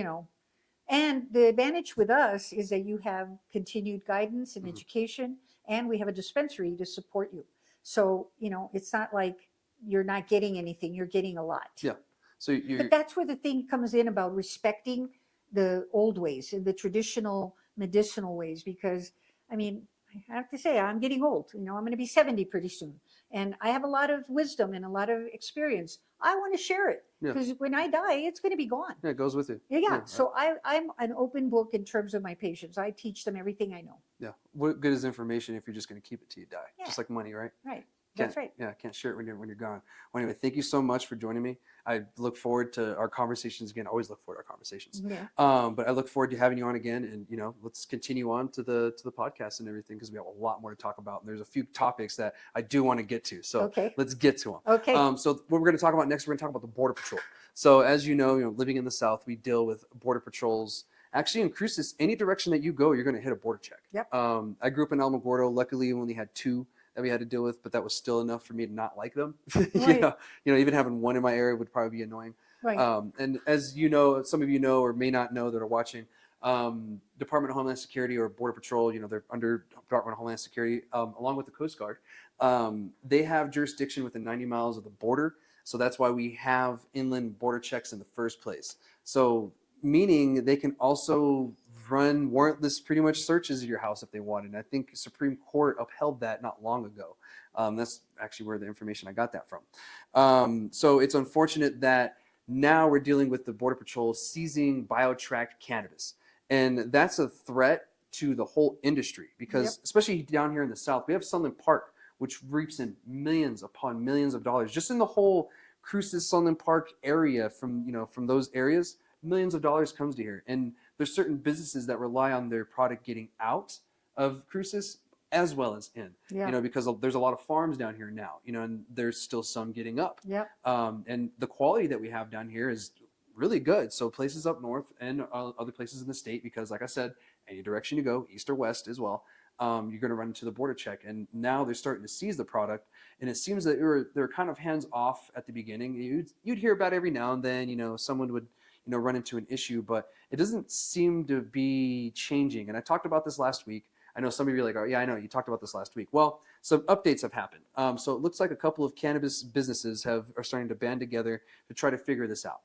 and the advantage with us is that you have continued guidance and education, and we have a dispensary to support you. So, it's not like you're not getting anything, you're getting a lot. Yeah. So But that's where the thing comes in about respecting the old ways and the traditional medicinal ways, because I have to say, I'm getting old. I'm going to be 70 pretty soon. And I have a lot of wisdom and a lot of experience. I want to share it, because when I die, it's going to be gone. Yeah, it goes with you. Yeah. So I'm an open book in terms of my patients. I teach them everything I know. Yeah. What good is information if you're just going to keep it till you die? Yeah. Just like money, right? Right. That's right. Yeah, can't share it when you're gone. Well, anyway, thank you so much for joining me. I look forward to our conversations again. I always look forward to our conversations. Yeah. But I look forward to having you on again, and let's continue on to the podcast and everything, because we have a lot more to talk about. And there's a few topics that I do want to get to. So let's get to them. Okay. So what we're going to talk about next, we're going to talk about the Border Patrol. So as you know, living in the South, we deal with Border Patrols. Actually, in Cruces, any direction that you go, you're going to hit a border check. Yep. I grew up in Alamogordo. Luckily, we only had 2 that we had to deal with, but that was still enough for me to not like them. Right. Even having 1 in my area would probably be annoying. Right. And as you know, some of you know or may not know that are watching, Department of Homeland Security or Border Patrol, they're under Department of Homeland Security, along with the Coast Guard. They have jurisdiction within 90 miles of the border. So that's why we have inland border checks in the first place. So meaning they can also run warrantless pretty much searches of your house if they wanted. And I think Supreme Court upheld that not long ago. That's actually where the information I got that from. So it's unfortunate that now we're dealing with the Border Patrol seizing biotracked cannabis. And that's a threat to the whole industry, because especially down here in the South, we have Sunland Park, which reaps in millions upon millions of dollars just in the whole Cruces Sunland Park area. From those areas, millions of dollars comes to here. And there's certain businesses that rely on their product getting out of Cruces as well as in, because there's a lot of farms down here now, and there's still some getting up. And the quality that we have down here is really good. So places up north and other places in the state, because like I said, any direction you go, east or west as well, you're going to run into the border check. And now they're starting to seize the product. And it seems that they're kind of hands off at the beginning. You'd hear about every now and then, someone would run into an issue, but it doesn't seem to be changing. And I talked about this last week. I know some of you are like, oh yeah, I know, you talked about this last week. Well, some updates have happened. So it looks like a couple of cannabis businesses are starting to band together to try to figure this out.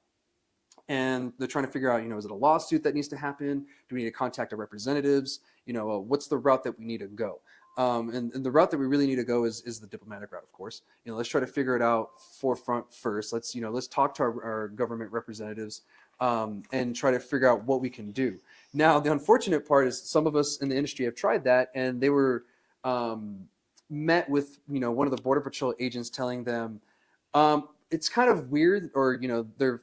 And they're trying to figure out, is it a lawsuit that needs to happen? Do we need to contact our representatives? What's the route that we need to go? And the route that we really need to go is the diplomatic route, of course. Let's try to figure it out forefront first. Let's talk to our government representatives and try to figure out what we can do. Now, the unfortunate part is some of us in the industry have tried that, and they were met with, one of the Border Patrol agents telling them it's kind of weird, or, they're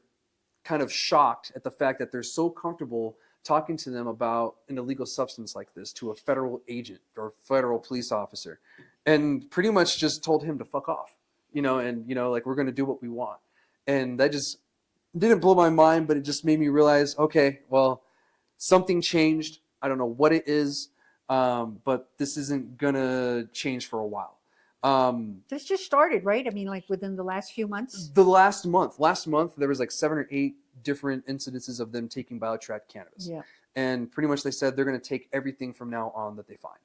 kind of shocked at the fact that they're so comfortable talking to them about an illegal substance like this to a federal agent or federal police officer, and pretty much just told him to fuck off, like, we're going to do what we want. And that just didn't blow my mind, but it just made me realize, okay, well, something changed. I don't know what it is, but this isn't going to change for a while. This just started, right? Like within the last few months? The last month, there was like 7 or 8 different incidences of them taking biotracked cannabis. Yeah. And pretty much they said they're going to take everything from now on that they find.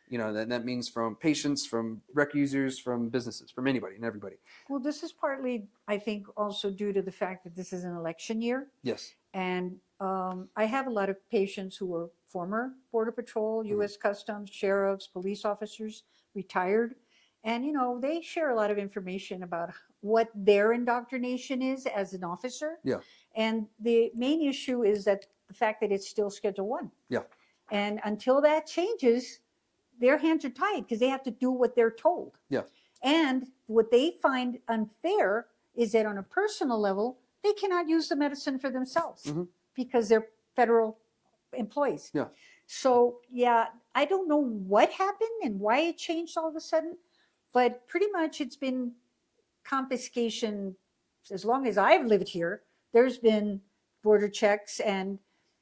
That means from patients, from rec users, from businesses, from anybody and everybody. Well, this is partly, I think, also due to the fact that this is an election year. Yes. And I have a lot of patients who are former Border Patrol, U.S. Customs, sheriffs, police officers, retired. And, they share a lot of information about what their indoctrination is as an officer. Yeah. And the main issue is that the fact that it's still Schedule 1. Yeah. And until that changes, their hands are tied because they have to do what they're told. Yeah. And what they find unfair is that on a personal level, they cannot use the medicine for themselves because they're federal employees. Yeah. So, yeah, I don't know what happened and why it changed all of a sudden, but pretty much it's been confiscation. As long as I've lived here, there's been border checks, and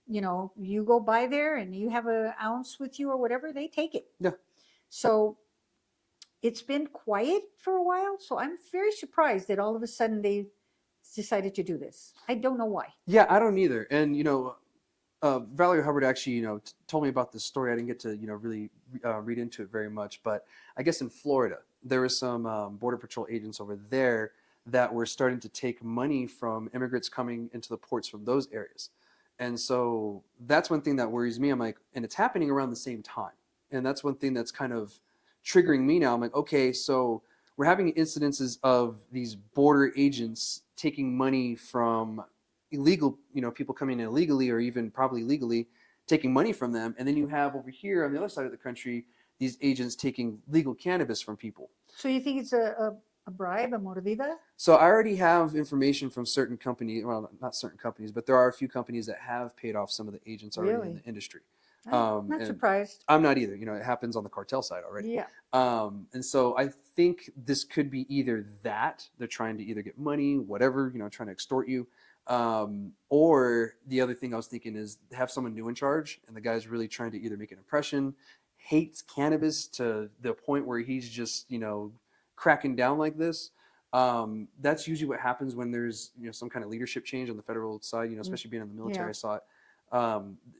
you go by there and you have an ounce with you or whatever, they take it. Yeah. So it's been quiet for a while. So I'm very surprised that all of a sudden they decided to do this. I don't know why. Yeah, I don't either. And Valerie Hubbard actually told me about this story. I didn't get to really read into it very much, but I guess in Florida there were some Border Patrol agents over there that were starting to take money from immigrants coming into the ports from those areas. And so that's one thing that worries me. I'm like, and it's happening around the same time. And that's one thing that's kind of triggering me now. I'm like, okay, so we're having incidences of these border agents taking money from illegal, people coming in illegally or even probably legally, taking money from them. And then you have over here on the other side of the country, these agents taking legal cannabis from people. So you think it's a bribe, a mordida? So I already have information from certain companies, well, not certain companies, but there are a few companies that have paid off some of the agents already in the industry. I'm not surprised. I'm not either. It happens on the cartel side already. Yeah. And so I think this could be either that they're trying to either get money, whatever, trying to extort you. Or the other thing I was thinking is have someone new in charge, and the guy's really trying to either make an impression, hates cannabis to the point where he's just, cracking down like this. That's usually what happens when there's, some kind of leadership change on the federal side, especially being in the military. I saw it.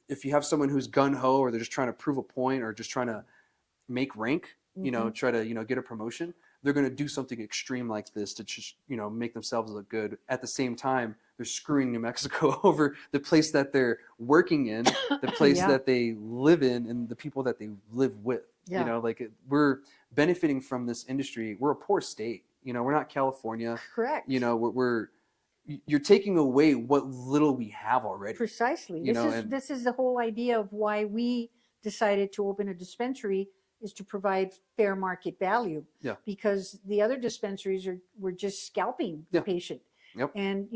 If you have someone who's gung-ho, or they're just trying to prove a point, or just trying to make rank, try to, get a promotion, they're going to do something extreme like this to just, make themselves look good. At the same time, they're screwing New Mexico over, the place that they're working in, the place that they live in, and the people that they live with. We're benefiting from this industry. We're a poor state. We're not California. Correct. You're taking away what little we have already. Precisely. This is the whole idea of why we decided to open a dispensary, is to provide fair market value. Yeah. Because the other dispensaries were just scalping the patient. Yep. And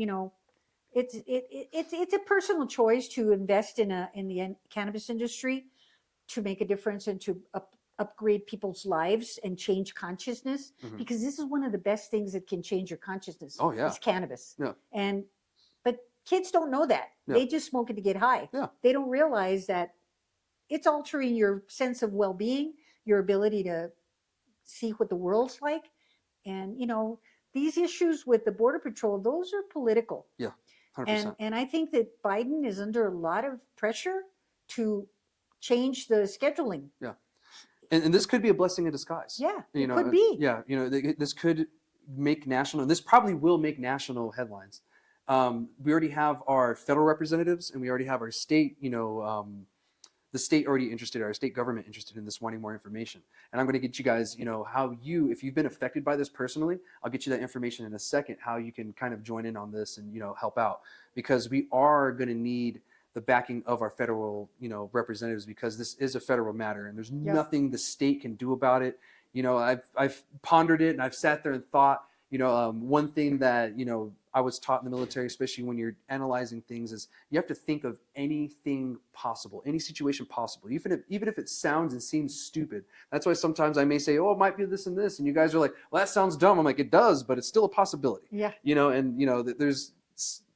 it's a personal choice to invest in the cannabis industry to make a difference and to upgrade people's lives and change consciousness, because this is one of the best things that can change your consciousness. Oh yeah. Is cannabis. Yeah. But kids don't know that. Yeah. They just smoke it to get high. Yeah. They don't realize that it's altering your sense of well-being, your ability to see what the world's like. And these issues with the Border Patrol, those are political. Yeah. 100%. And I think that Biden is under a lot of pressure to change the scheduling. Yeah. And this could be a blessing in disguise. Yeah, it could be. Yeah, this could make national, and this probably will make national headlines. We already have our federal representatives, and we already have our state, the state already interested, our state government interested in this, wanting more information. And I'm going to get you guys, if you've been affected by this personally, I'll get you that information in a second, how you can kind of join in on this and, help out, because we are going to need the backing of our federal, representatives, because this is a federal matter and there's nothing the state can do about it. I've pondered it, and I've sat there and thought, one thing that, I was taught in the military, especially when you're analyzing things, is you have to think of anything possible, any situation possible, even if it sounds and seems stupid. That's why sometimes I may say, oh, it might be this and this. And you guys are like, well, that sounds dumb. I'm like, it does, but it's still a possibility. Yeah. There's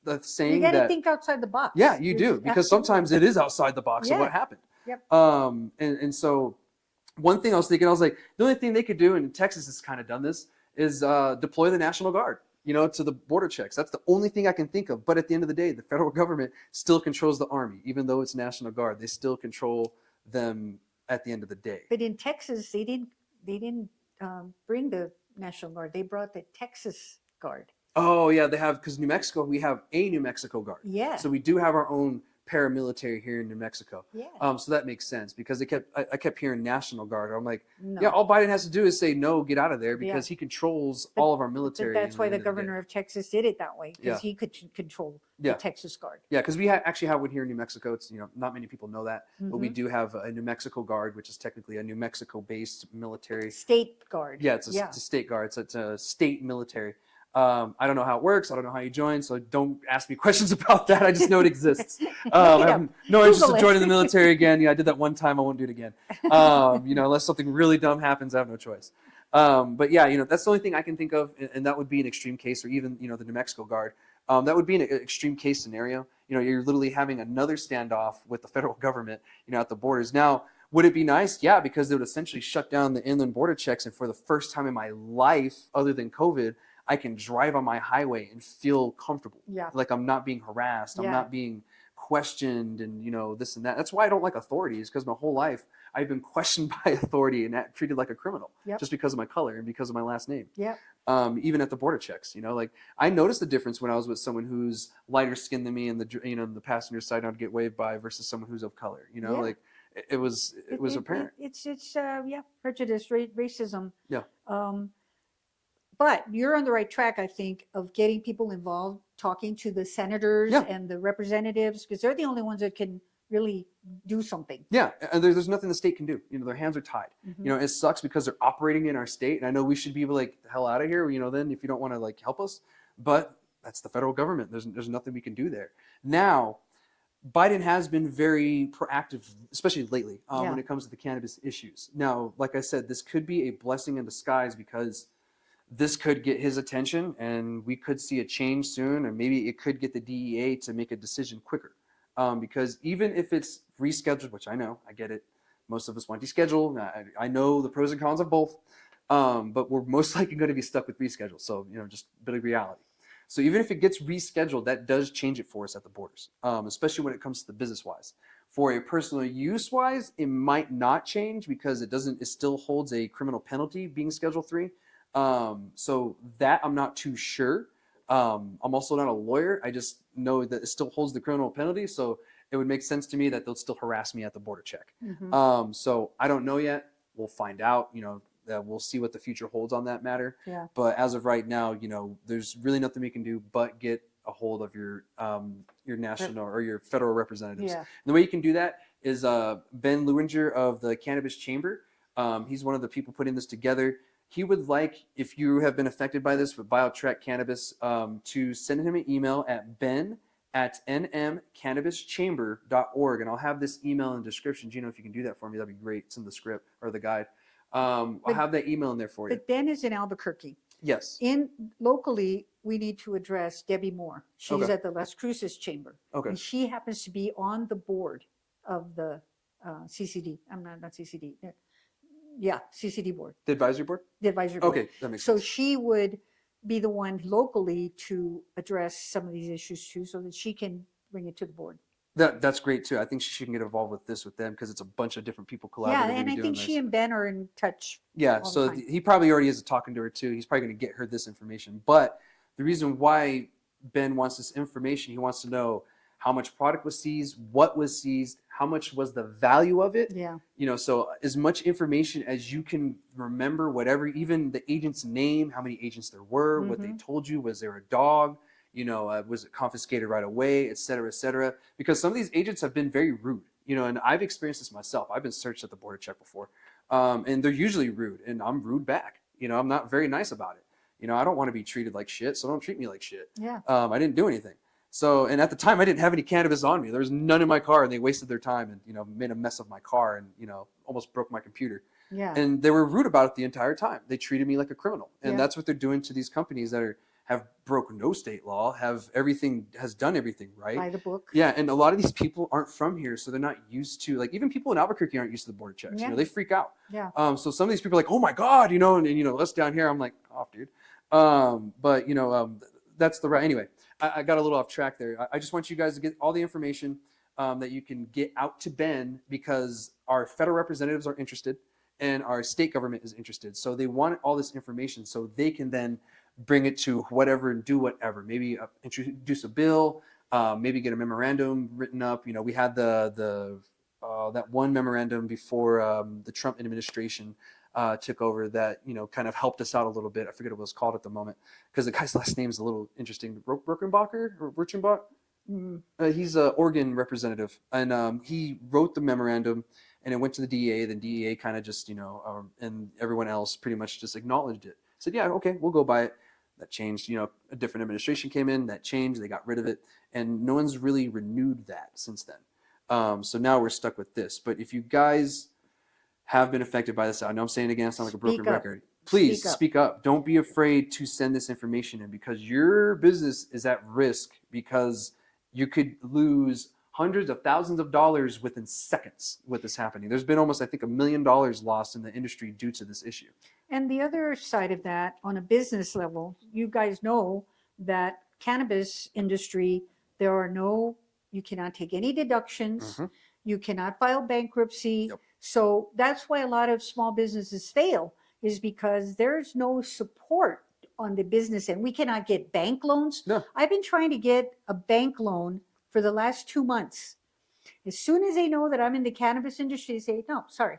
the saying you got to that, think outside the box. Yeah, you do, because sometimes it is outside the box of what happened. Yep. And so one thing I was thinking, I was like, the only thing they could do, and Texas has kind of done this, is deploy the National Guard, to the border checks. That's the only thing I can think of. But at the end of the day, the federal government still controls the Army, even though it's National Guard. They still control them at the end of the day. But in Texas, they didn't bring the National Guard. They brought the Texas Guard. Oh yeah, they have, because New Mexico, we have a New Mexico Guard. Yeah. So we do have our own paramilitary here in New Mexico. Yeah. So that makes sense, because I kept hearing National Guard. I'm like, No. yeah, all Biden has to do is say no, get out of there, because Yeah. he controls But- all of our But military. that's in why the end of day. governor of Texas did it that way, because Yeah. he could control Yeah. the Texas Guard. Yeah, because we actually have one here in New Mexico. It's, not many people know that, but we Mhm. do have a New Mexico Guard, which is technically a New Mexico-based military. State Guard. Yeah, it's a state guard. So it's a state military. I don't know how it works. I don't know how you join, so don't ask me questions about that. I just know it exists. I have no interest in joining the military again. Yeah, I did that one time. I won't do it again. Unless something really dumb happens, I have no choice. But yeah, that's the only thing I can think of, and that would be an extreme case, or even the New Mexico Guard. That would be an extreme case scenario. You're literally having another standoff with the federal government, at the borders. Now, would it be nice? Yeah, because it would essentially shut down the inland border checks, and for the first time in my life, other than COVID, I can drive on my highway and feel comfortable. Yeah. Like I'm not being harassed. I'm Yeah. not being questioned and, this and that. That's why I don't like authorities, because my whole life I've been questioned by authority and treated like a criminal. Yep. Just because of my color and because of my last name. Yeah. Even at the border checks, like I noticed the difference when I was with someone who's lighter skinned than me, and the passenger side I'd get waved by, versus someone who's of color. Yeah. Like it was apparent. It's prejudice, racism. Yeah. But you're on the right track, I think, of getting people involved, talking to the senators Yeah. and the representatives, because they're the only ones that can really do something. Yeah, and there's nothing the state can do. Their hands are tied. Mhm. It sucks because they're operating in our state, and I know we should be like, the hell out of here. Then if you don't want to help us, but that's the federal government. There's nothing we can do there. Now, Biden has been very proactive, especially lately, when it comes to the cannabis issues. Now, like I said, this could be a blessing in disguise, because this could get his attention, and we could see a change soon, or maybe it could get the DEA to make a decision quicker. Because even if it's rescheduled, which I know, I get it, most of us want descheduled. I know the pros and cons of both, but we're most likely going to be stuck with reschedule. So, just a bit of reality. So even if it gets rescheduled, that does change it for us at the borders, especially when it comes to the business-wise. For a personal use-wise, it might not change, because it still holds a criminal penalty being Schedule 3. So that I'm not too sure. I'm also not a lawyer. I just know that it still holds the criminal penalty. So it would make sense to me that they'll still harass me at the border check. Mhm. So I don't know yet. We'll find out, we'll see what the future holds on that matter. Yeah. But as of right now, there's really nothing we can do but get a hold of your national or your federal representatives. Yeah. And the way you can do that is Ben Lewinger of the Cannabis Chamber. He's one of the people putting this together. He would like, if you have been affected by this with BioTrack Cannabis, to send him an email at ben@nmcannabischamber.org. And I'll have this email in the description. Gino, if you can do that for me, that'd be great. It's in the script or the guide. I'll have that email in there for you. But Ben is in Albuquerque. Yes. Locally, we need to address Debbie Moore. She's Okay. at the Las Cruces Chamber. Okay. And she happens to be on the board of the CCD. I'm not CCD. Yeah, CCD board, The advisory board? the advisory board. Okay, that makes So sense. she would be the one locally to address some of these issues too, so that she can bring it to the board. That's great too. I think she can get involved with this with them, because it's a bunch of different people collaborating. Yeah, and I doing think this. she and Ben are in touch. Yeah, all the so time. he probably already is talking to her too. He's probably going to get her this information. But the reason why Ben wants this information, he wants to know how much product was seized, what was seized, how much was the value of it. Yeah. So as much information as you can remember, whatever, even the agent's name, how many agents there were, what they told you, was there a dog, was it confiscated right away, et cetera, because some of these agents have been very rude, and I've experienced this myself. I've been searched at the border check before, and they're usually rude, and I'm rude back. I'm not very nice about it. I don't want to be treated like shit, so don't treat me like shit. Yeah. I didn't do anything. So, and at the time I didn't have any cannabis on me. There was none in my car, and they wasted their time and, made a mess of my car and, almost broke my computer. Yeah. And they were rude about it the entire time. They treated me like a criminal. And Yeah. that's what they're doing to these companies that have broken no state law, has done everything right. By the book. Yeah, and a lot of these people aren't from here, so they're not used to, even people in Albuquerque aren't used to the border checks. Yeah. They freak out. Yeah. So some of these people are like, oh my God, and us down here, I'm like, off, dude. But that's the right. Anyway, I got a little off track there. I just want you guys to get all the information. that you can get out to Bend because our federal representatives are interested and our state government is interested. So they want all this information so they can then bring it to whatever and do whatever. Maybe introduce a bill, maybe get a memorandum written up. We had that one memorandum before the Trump administration took over that kind of helped us out a little bit. I forget what it was called at the moment because the guy's last name is a little interesting. Birkenbacher or Birchenbach. He's an Oregon representative, and he wrote the memorandum, and it went to the DEA. The DEA kind of just and everyone else pretty much just acknowledged it. Said, yeah, okay, we'll go by it. That changed. A different administration came in. That changed. They got rid of it, and no one's really renewed that since then. So now we're stuck with this. But if you guys have been affected by this, I know I'm saying it again, I sound like a broken record. Please speak up. Don't be afraid to send this information in because your business is at risk because you could lose hundreds of thousands of dollars within seconds with this happening. There's been almost, I think, $1 million lost in the industry due to this issue. And the other side of that, on a business level, you guys know that cannabis industry, you cannot take any deductions. Mhm. You cannot file bankruptcy. Yep. So that's why a lot of small businesses fail, is because there's no support on the business end. We cannot get bank loans. No. I've been trying to get a bank loan for the last 2 months. As soon as they know that I'm in the cannabis industry, they say, no, sorry,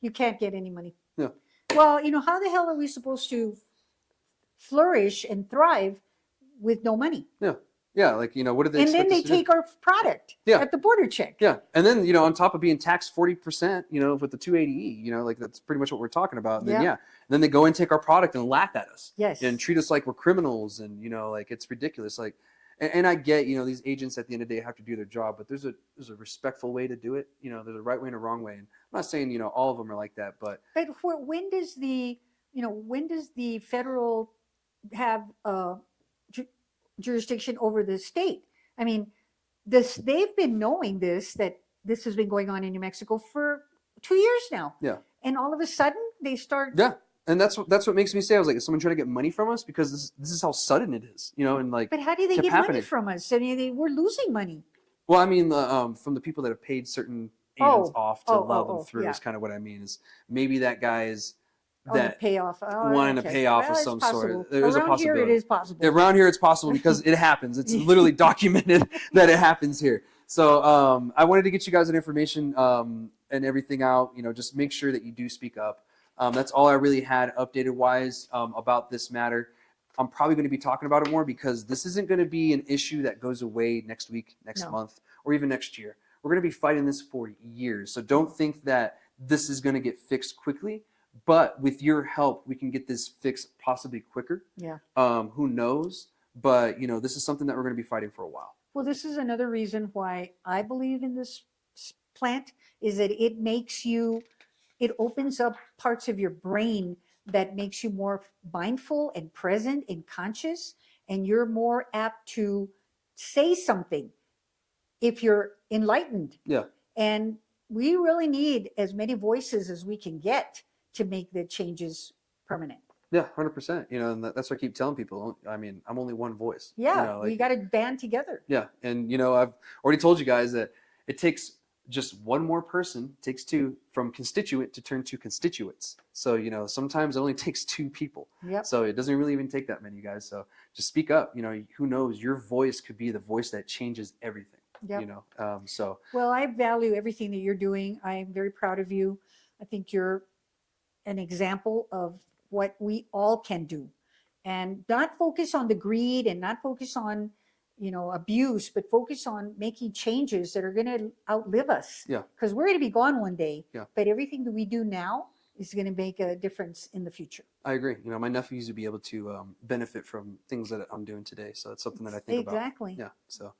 you can't get any money. Yeah. Well, how the hell are we supposed to flourish and thrive with no money? Yeah, what do they And expect then they us to do? take our product at the border check. Yeah, and then on top of being taxed 40%, with the 280E, that's pretty much what we're talking about. And then and then they go and take our product and laugh at us. Yes. And treat us like we're criminals, and it's ridiculous. And I get these agents at the end of the day have to do their job, but there's a respectful way to do it. There's a right way and a wrong way. And I'm not saying all of them are like that, but when does the federal have jurisdiction over the state? I mean, they've been knowing that this has been going on in New Mexico for 2 years now. Yeah. And all of a sudden they start. Yeah. And that's what makes me say, I was like, is someone trying to get money from us? Because this is how sudden it is, and But how do they get money from us? I mean, we're losing money. Well, I mean, from the people that have paid certain agents off to allow them through is kind of what I mean. Is maybe that guy is that payoff. wanting to pay off of some sort. There's a possibility. Around here, it is possible. Around here, it's possible because it happens. It's literally documented that it happens here. So I wanted to get you guys an information and everything out. Just make sure that you do speak up. That's all I really had updated wise about this matter. I'm probably going to be talking about it more because this isn't going to be an issue that goes away next week, next month, or even next year. We're going to be fighting this for years. So don't think that this is going to get fixed quickly. But with your help, we can get this fixed possibly quicker. Yeah. Who knows? But, this is something that we're going to be fighting for a while. Well, this is another reason why I believe in this plant, is that it opens up parts of your brain that makes you more mindful and present and conscious, and you're more apt to say something if you're enlightened. Yeah. And we really need as many voices as we can get to make the changes permanent. Yeah, 100%. And that's what I keep telling people. I mean, I'm only one voice. Yeah, we got to band together. Yeah, and I've already told you guys that it takes just one more person, takes two, from constituent to turn to constituents. So, sometimes it only takes two people. Yep. So it doesn't really even take that many, guys. So just speak up. Who knows? Your voice could be the voice that changes everything. Yep. So. Well, I value everything that you're doing. I am very proud of you. I think you're an example of what we all can do, and not focus on the greed and not focus on abuse, but focus on making changes that are going to outlive us. Yeah. Because we're going to be gone one day. Yeah. But everything that we do now is going to make a difference in the future. I agree. My nephews would be able to benefit from things that I'm doing today. So it's something that I think about. Exactly. Yeah. So,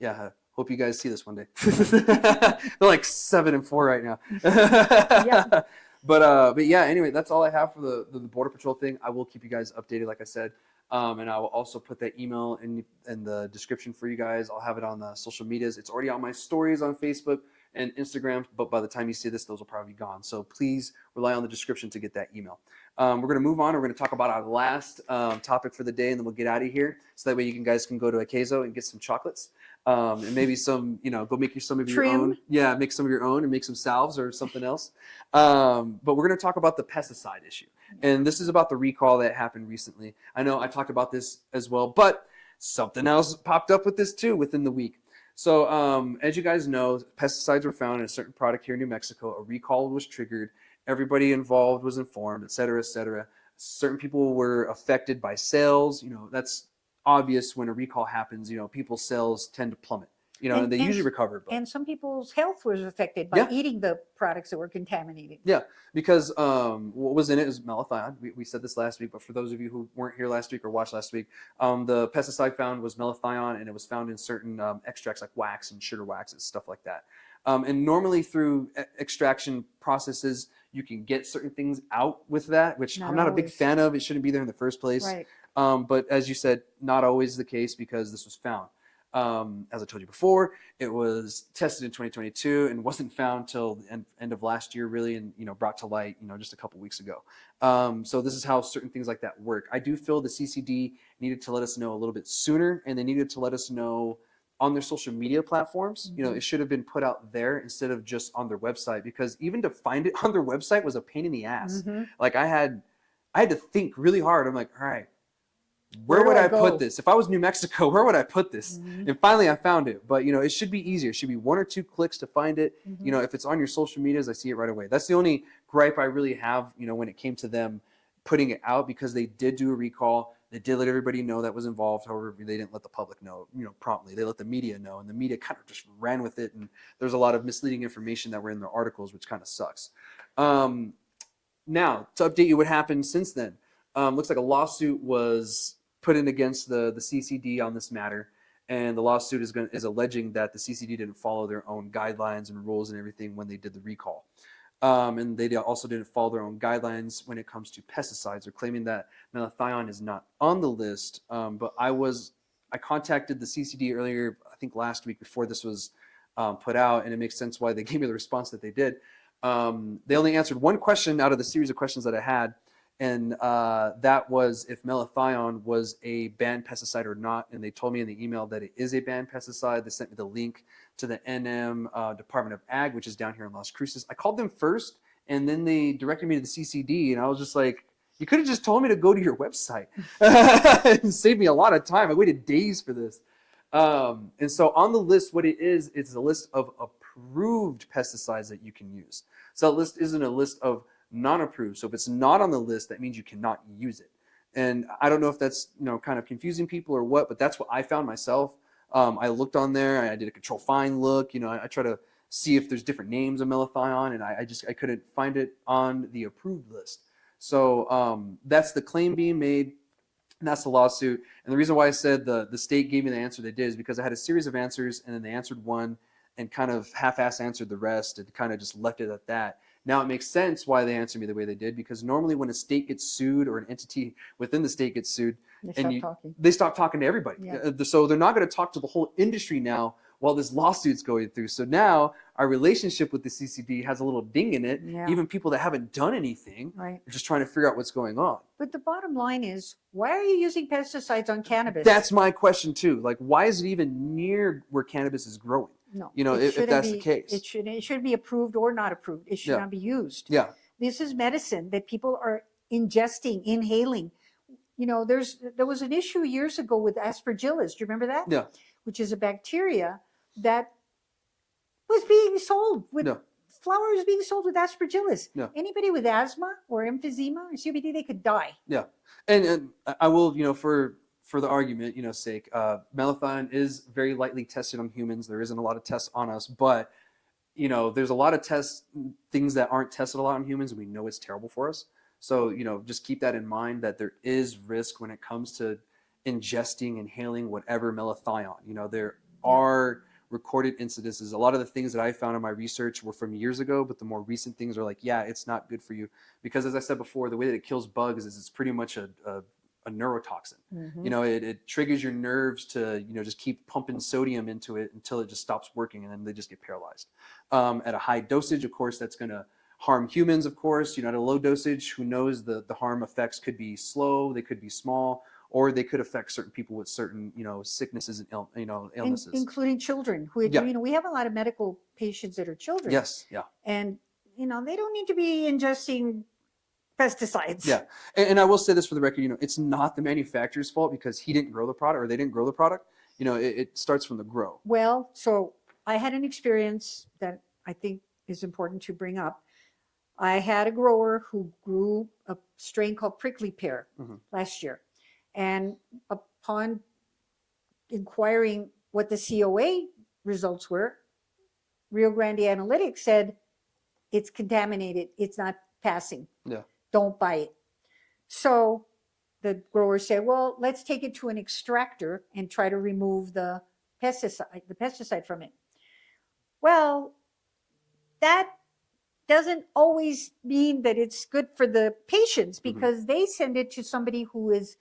I hope you guys see this one day. They're like 7 and 4 right now. Yeah. But yeah, anyway, that's all I have for the Border Patrol thing. I will keep you guys updated, like I said. And I will also put that email in the description for you guys. I'll have it on the social medias. It's already on my stories on Facebook. and Instagram. But by the time you see this, those will probably be gone. So please rely on the description to get that email. We're going to move on. We're going to talk about our last topic for the day, and then we'll get out of here. So that way you guys can go to Akeso and get some chocolates. And maybe some, go make some of your own. Yeah, make some of your own and make some salves or something else. But we're going to talk about the pesticide issue. And this is about the recall that happened recently. I know I talked about this as well, but something else popped up with this too within the week. So as you guys know, pesticides were found in a certain product here in New Mexico. A recall was triggered. Everybody involved was informed, et cetera, et cetera. Certain people were affected by sales. That's obvious when a recall happens. People's sales tend to plummet. And they usually recover. But. And some people's health was affected by eating the products that were contaminated. Yeah, because what was in it is malathion. We said this last week, but for those of you who weren't here last week or watched last week, the pesticide found was malathion, and it was found in certain extracts like wax and sugar waxes, stuff like that. And normally through extraction processes, you can get certain things out with that, which I'm not a big fan of. It shouldn't be there in the first place. Right. But as you said, not always the case because this was found. As I told you before, it was tested in 2022 and wasn't found till the end of last year, really, and brought to light, just a couple weeks ago. So this is how certain things like that work. I do feel the CCD needed to let us know a little bit sooner, and they needed to let us know on their social media platforms. It should have been put out there instead of just on their website, because even to find it on their website was a pain in the ass. Like I had to think really hard. I'm like, all right, where would I put this? If I was New Mexico, where would I put this? And finally I found it. But it should be easier. It should be 1 or 2 clicks to find it. If it's on your social medias, I see it right away. That's the only gripe I really have, when it came to them putting it out, because they did do a recall. They did let everybody know that was involved. However, they didn't let the public know, promptly. They let the media know, and the media kind of just ran with it. And there's a lot of misleading information that were in their articles, which kind of sucks. Now, to update you what happened since then, looks like a lawsuit was put in against the CCD on this matter. And the lawsuit is alleging that the CCD didn't follow their own guidelines and rules and everything when they did the recall. And they also didn't follow their own guidelines when it comes to pesticides. They're claiming that malathion is not on the list. But I contacted the CCD earlier, I think last week before this was put out, and it makes sense why they gave me the response that they did. They only answered one question out of the series of questions that I had, and that was if malathion was a banned pesticide or not. And they told me in the email that it is a banned pesticide. They sent me the link to the NM Department of Ag, which is down here in Las Cruces. I called them first, and then they directed me to the CCD, and I was just like, you could have just told me to go to your website and save me a lot of time. I waited days for this. And so on the list, what it is, it's a list of approved pesticides that you can use. So that list isn't a list of non-approved. So if it's not on the list, that means you cannot use it. And I don't know if that's kind of confusing people or what, but that's what I found myself. I looked on there. I did a control find look. I try to see if there's different names of malathion, and I couldn't find it on the approved list. So that's the claim being made, and that's the lawsuit. And the reason why I said the state gave me the answer they did is because I had a series of answers, and then they answered one and kind of half-ass answered the rest and kind of just left it at that. Now it makes sense why they answered me the way they did, because normally when a state gets sued or an entity within the state gets sued, they stop talking to everybody. Yeah. So they're not going to talk to the whole industry now while this lawsuit's going through. So now our relationship with the CCD has a little ding in it. Yeah. Even people that haven't done anything are just trying to figure out what's going on. But the bottom line is, why are you using pesticides on cannabis? That's my question too. Like, why is it even near where cannabis is growing? No, if that's the case. It should be approved or not approved. It should not be used. Yeah. This is medicine that people are ingesting, inhaling. There was an issue years ago with aspergillus. Do you remember that? Yeah. Which is a bacteria that was being sold with flour was being sold with aspergillus. Yeah. Anybody with asthma or emphysema or COPD, they could die. Yeah. And I will, for the argument, sake, malathion is very lightly tested on humans. There isn't a lot of tests on us, but there's a lot of things that aren't tested a lot on humans, and we know it's terrible for us. So, just keep that in mind, that there is risk when it comes to ingesting, inhaling whatever malathion. There are recorded incidences. A lot of the things that I found in my research were from years ago, but the more recent things are like, yeah, it's not good for you. Because as I said before, the way that it kills bugs is it's pretty much a a neurotoxin. Mhm. You know, it triggers your nerves to, you know, just keep pumping sodium into it until it just stops working, and then they just get paralyzed. At a high dosage, of course, that's going to harm humans, of course. You know, at a low dosage, who knows, the harm effects could be slow, they could be small, or they could affect certain people with certain, you know, sicknesses and illnesses. Including children. Who, Yeah. you know, we have a lot of medical patients that are children. Yes. Yeah. And, you know, they don't need to be ingesting pesticides. Yeah. And I will say this for the record, you know, it's not the manufacturer's fault because he didn't grow the product or they didn't grow the product. You know, it starts from the grow. Well, so I had an experience that I think is important to bring up. I had a grower who grew a strain called prickly pear last year. And upon inquiring what the COA results were, Rio Grande Analytics said it's contaminated, it's not passing. Yeah. Don't buy it. So the grower said, well, let's take it to an extractor and try to remove the pesticide from it. Well, that doesn't always mean that it's good for the patients, because they send it to somebody who is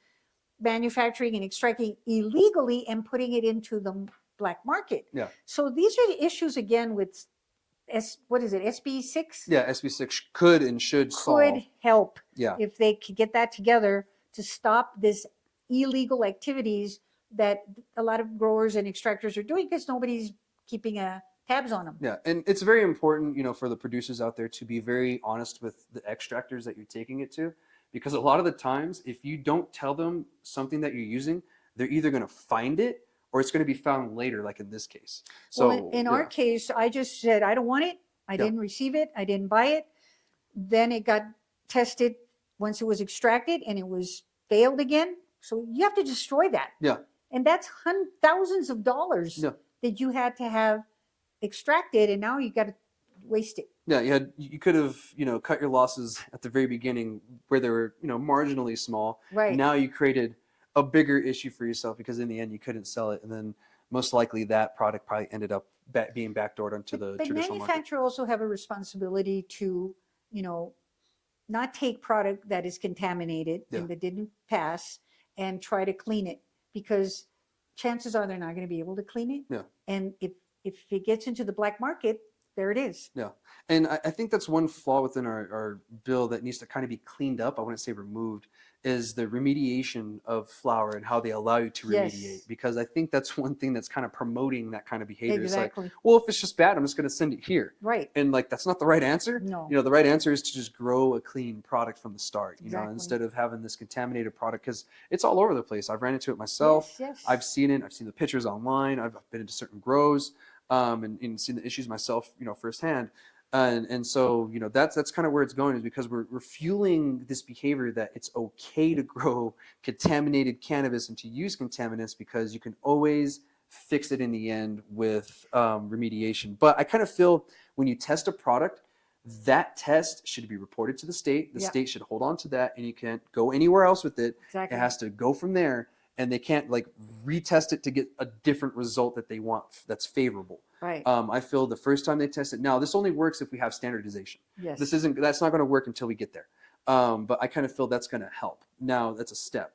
manufacturing and extracting illegally and putting it into the black market. Yeah. So these are the issues again with what is it, SB6? Yeah, SB6 could and should solve. Could help Yeah. if they could get that together to stop this illegal activities that a lot of growers and extractors are doing, because nobody's keeping tabs on them. Yeah, and it's very important, you know, for the producers out there to be very honest with the extractors that you're taking it to, because a lot of the times, if you don't tell them something that you're using, they're either going to find it or it's going to be found later, like in this case. So well, in our case, I just said, I don't want it. I didn't receive it. I didn't buy it. Then it got tested once it was extracted and it was failed again. So you have to destroy that. Yeah. And that's thousands of dollars that you had to have extracted, and now you got to waste it. Yeah, you could have, you know, cut your losses at the very beginning where they were, you know, marginally small. Right. Now you created a bigger issue for yourself because in the end you couldn't sell it, and then most likely that product probably ended up being backdoored onto the traditional market. But manufacturers also have a responsibility to, you know, not take product that is contaminated and that didn't pass and try to clean it, because chances are they're not going to be able to clean it. Yeah. And if it gets into the black market, there it is. Yeah. And I think that's one flaw within our bill that needs to kind of be cleaned up. I wouldn't say removed, is the remediation of flour and how they allow you to remediate. Because I think that's one thing that's kind of promoting that kind of behavior. Exactly. It's like, well, if it's just bad, I'm just going to send it here. Right. And like, that's not the right answer. No. You know, the right answer is to just grow a clean product from the start, you Exactly. know, instead of having this contaminated product, because it's all over the place. I've ran into it myself. Yes. I've seen it. I've seen the pictures online. I've been into certain grows. And seen the issues myself, you know, firsthand. And so, you know, that's kind of where it's going, is because we're fueling this behavior that it's okay to grow contaminated cannabis and to use contaminants, because you can always fix it in the end with remediation. But I kind of feel when you test a product, that test should be reported to the state. The state should hold on to that, and you can't go anywhere else with it. Exactly. It has to go from there. And they can't like retest it to get a different result that they want that's favorable. Right. I feel the first time they test it, now this only works if we have standardization. Yes. That's not going to work until we get there. But I kind of feel that's going to help. Now that's a step.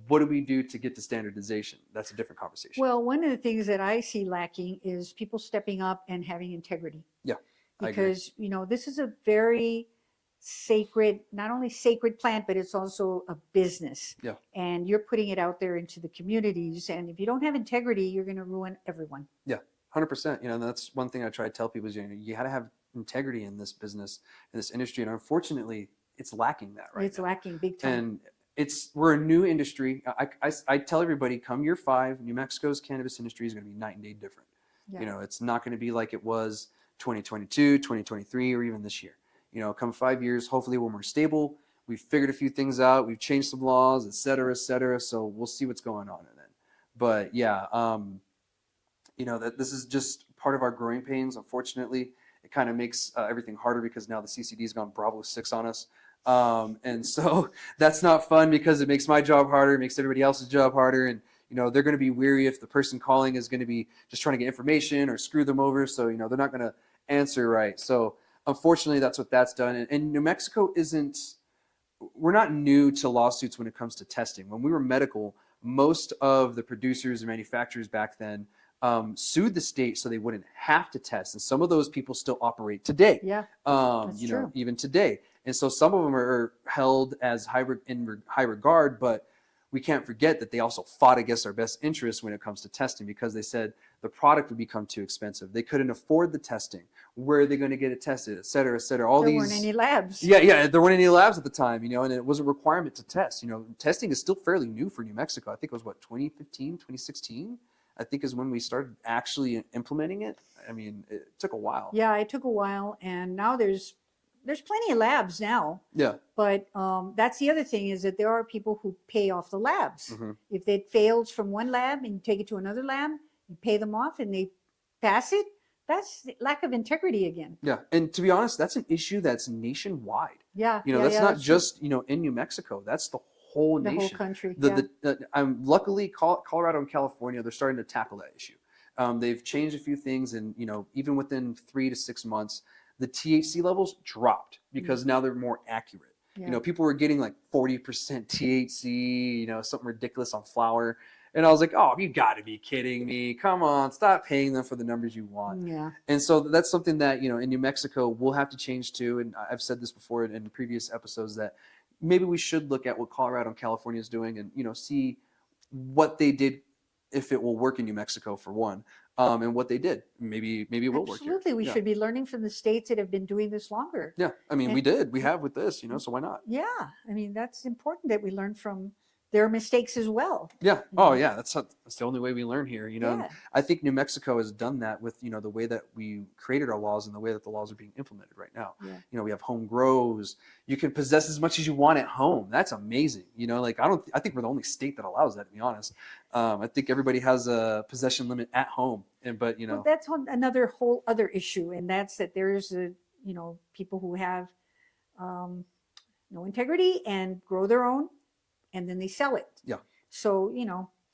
What do we do to get to standardization? That's a different conversation. Well, one of the things that I see lacking is people stepping up and having integrity. Yeah. Because, you know, this is a very sacred, not only sacred plant, but it's also a business. Yeah. And you're putting it out there into the communities. And if you don't have integrity, you're going to ruin everyone. Yeah, 100%. You know, and that's one thing I try to tell people is, you know, you got to have integrity in this business, in this industry. And unfortunately, it's lacking that right It's now. lacking big time. And we're a new industry. I tell everybody, come year 5, New Mexico's cannabis industry is going to be night and day different. Yeah. You know, it's not going to be like it was 2022, 2023, or even this year. You know, come 5 years, hopefully we're more stable. We've figured a few things out. We've changed some laws, et cetera, et cetera. So we'll see what's going on in it. But yeah, you know, that this is just part of our growing pains. Unfortunately, it kind of makes everything harder because now the CCD has gone Bravo 6 on us. And so that's not fun, because it makes my job harder. It makes everybody else's job harder. And, you know, they're going to be weary if the person calling is going to be just trying to get information or screw them over. So, you know, they're not going to answer right. So unfortunately, that's what that's done. And New Mexico isn't we're not new to lawsuits when it comes to testing. When we were medical, most of the producers and manufacturers back then sued the state so they wouldn't have to test. And some of those people still operate today. Yeah, that's true. Even today. And so some of them are held as in high regard, but we can't forget that they also fought against our best interests when it comes to testing, because they said the product would become too expensive. They couldn't afford the testing. Where are they going to get it tested, et cetera, et cetera. There weren't any labs. Yeah, there weren't any labs at the time, and it was a requirement to test. Testing is still fairly new for New Mexico. I think it was 2015, 2016, I think is when we started actually implementing it. I mean, it took a while. Yeah, it took a while, and now there's plenty of labs now. Yeah. But that's the other thing, is that there are people who pay off the labs. Mm-hmm. If it fails from one lab and you take it to another lab, you pay them off and they pass it. That's lack of integrity again. Yeah, and to be honest, that's an issue that's nationwide. Yeah. That's not just in New Mexico. That's the whole the nation. whole country. Luckily, Colorado and California, they're starting to tackle that issue. They've changed a few things, and even within 3 to 6 months, the THC levels dropped because now they're more accurate. Yeah. People were getting like 40% THC, something ridiculous on flower. And I was like, oh, you got to be kidding me. Come on, stop paying them for the numbers you want. Yeah. And so that's something that, in New Mexico, we'll have to change too. And I've said this before in previous episodes, that maybe we should look at what Colorado and California is doing and, see what they did, if it will work in New Mexico, for one, and what they did. Maybe it will work here. Absolutely. We should be learning from the states that have been doing this longer. Yeah. I mean, we have with this, so why not? Yeah. I mean, that's important that we learn from their mistakes as well. Yeah. Oh, yeah. That's the only way we learn here. And Yeah. I think New Mexico has done that with the way that we created our laws and the way that the laws are being implemented right now. Yeah. We have home grows. You can possess as much as you want at home. That's amazing. I think we're the only state that allows that, to be honest. I think everybody has a possession limit at home, but Well, that's another whole other issue, and that's that there's people who have no integrity and grow their own, and then they sell it. Yeah. So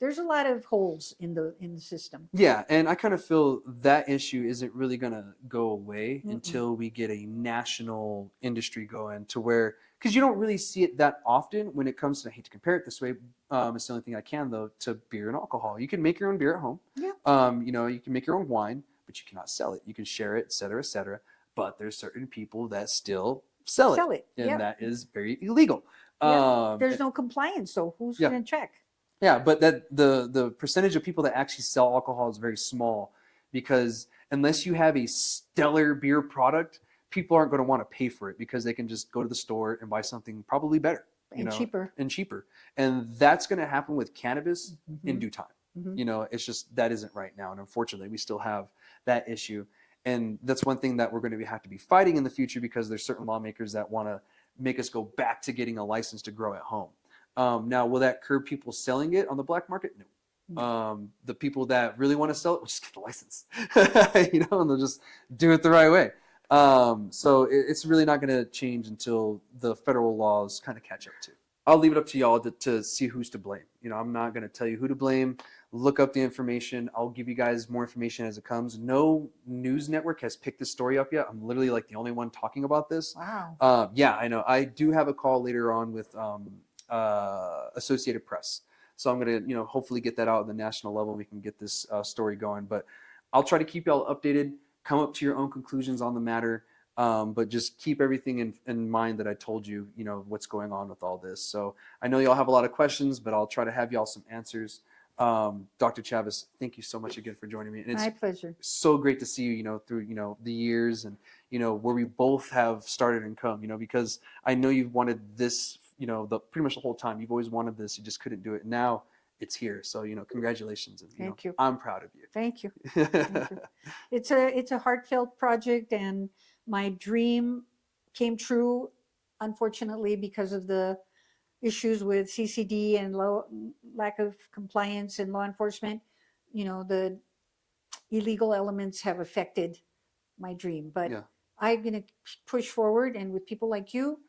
there's a lot of holes in the system. Yeah, and I kind of feel that issue isn't really going to go away until we get a national industry going, to where, because you don't really see it that often when it comes to, I hate to compare it this way, it's the only thing I can, though, to beer and alcohol. You can make your own beer at home. Yeah. You can make your own wine, but you cannot sell it. You can share it, et cetera, et cetera. But there's certain people that still sell it. And that is very illegal. Yeah. There's no compliance, so who's going to check? Yeah, but that the percentage of people that actually sell alcohol is very small, because unless you have a stellar beer product, people aren't going to want to pay for it, because they can just go to the store and buy something probably better And cheaper. And that's going to happen with cannabis in due time. Mm-hmm. It's just that isn't right now, and unfortunately we still have that issue. And that's one thing that we're going to have to be fighting in the future, because there's certain lawmakers that want to make us go back to getting a license to grow at home. Now, will that curb people selling it on the black market? No. The people that really want to sell it will just get the license, and they'll just do it the right way. So it's really not going to change until the federal laws kind of catch up to. I'll leave it up to y'all to see who's to blame. I'm not going to tell you who to blame. Look up the information. I'll give you guys more information as it comes. No news network has picked this story up yet. I'm literally like the only one talking about this. Wow. Yeah, I know. I do have a call later on with Associated Press. So I'm going to, hopefully get that out at the national level. We can get this story going. But I'll try to keep y'all updated. Come up to your own conclusions on the matter. But just keep everything in mind that I told you, what's going on with all this. So I know y'all have a lot of questions, but I'll try to have y'all some answers. Dr. Chavez, thank you so much again for joining me. And it's my pleasure. So great to see you, through, the years and, where we both have started and come, because I know you've wanted this, pretty much the whole time. You've always wanted this. You just couldn't do it. Now it's here. So, congratulations. And, Thank you. I'm proud of you. Thank you. Thank you. It's a heartfelt project, and my dream came true, unfortunately, because of the issues with CCD and lack of compliance and law enforcement. The illegal elements have affected my dream, but I'm going to push forward, and with people like you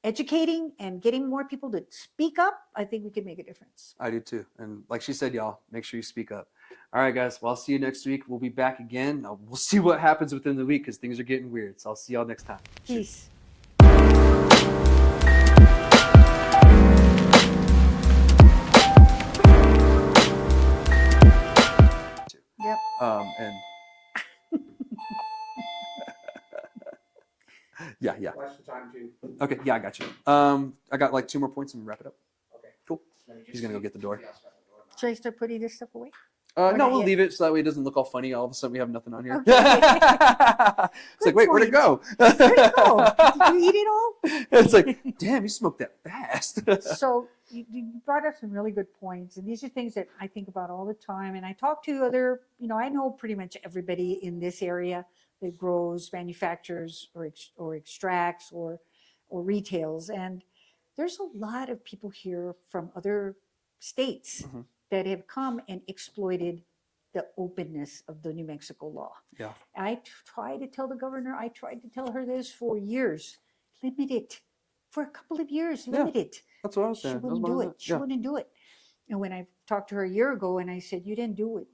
educating and getting more people to speak up, I think we can make a difference. I do too. And like she said, y'all, make sure you speak up. All right, guys. Well, I'll see you next week. We'll be back again. We'll see what happens within the week, because things are getting weird. So I'll see y'all next time. Peace. yeah. Watch the time too. Okay, yeah, I got you. I got like 2 more points and wrap it up. Okay. Cool. Let me just He's gonna go see get the door. who else got the door. Should I start putting this stuff away? No, not we'll yet. leave it so that way it doesn't look all funny. All of a sudden we have nothing on here. Okay. It's like, Good wait, where'd it go? Where'd it go? Did you eat it all? It's like, damn, you smoked that fast. So you brought up some really good points, and these are things that I think about all the time. And I talk to other, I know pretty much everybody in this area that grows, manufactures, or extracts, or retails. And there's a lot of people here from other states Mhm. that have come and exploited the openness of the New Mexico law. Yeah. I tried to tell the governor, I tried to tell her this for years. Limit it. For a couple of years, limit it. That's what I was She saying. That was wouldn't one do of it. the- She wouldn't do it. And when I talked to her a year ago and I said, you didn't do it,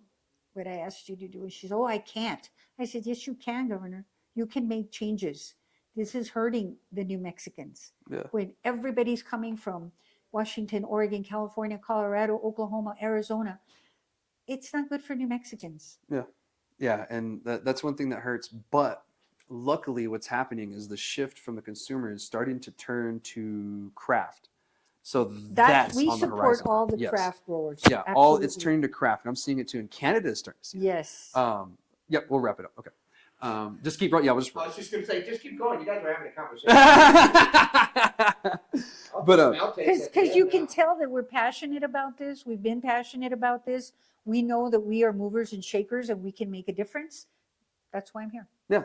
what I asked you to do, and she said, oh, I can't. I said, yes, you can, Governor. You can make changes. This is hurting the New Mexicans. Yeah. When everybody's coming from Washington, Oregon, California, Colorado, Oklahoma, Arizona, it's not good for New Mexicans. Yeah, and that's one thing that hurts. But luckily, what's happening is the shift from the consumer is starting to turn to craft. So that's We on the support horizon. all the Yes. craft growers. Yeah, all it's Absolutely. turning to craft, and I'm seeing it too. And Canada is starting to see it. Yes. Yep, we'll wrap it up. Okay. Just keep. Yeah, we'll just. I was just going to say, just keep going. You guys are having a conversation. I'll But, put some outtakes at the Because you end can now. tell that we're passionate about this. We've been passionate about this. We know that we are movers and shakers and we can make a difference. That's why I'm here. Yeah,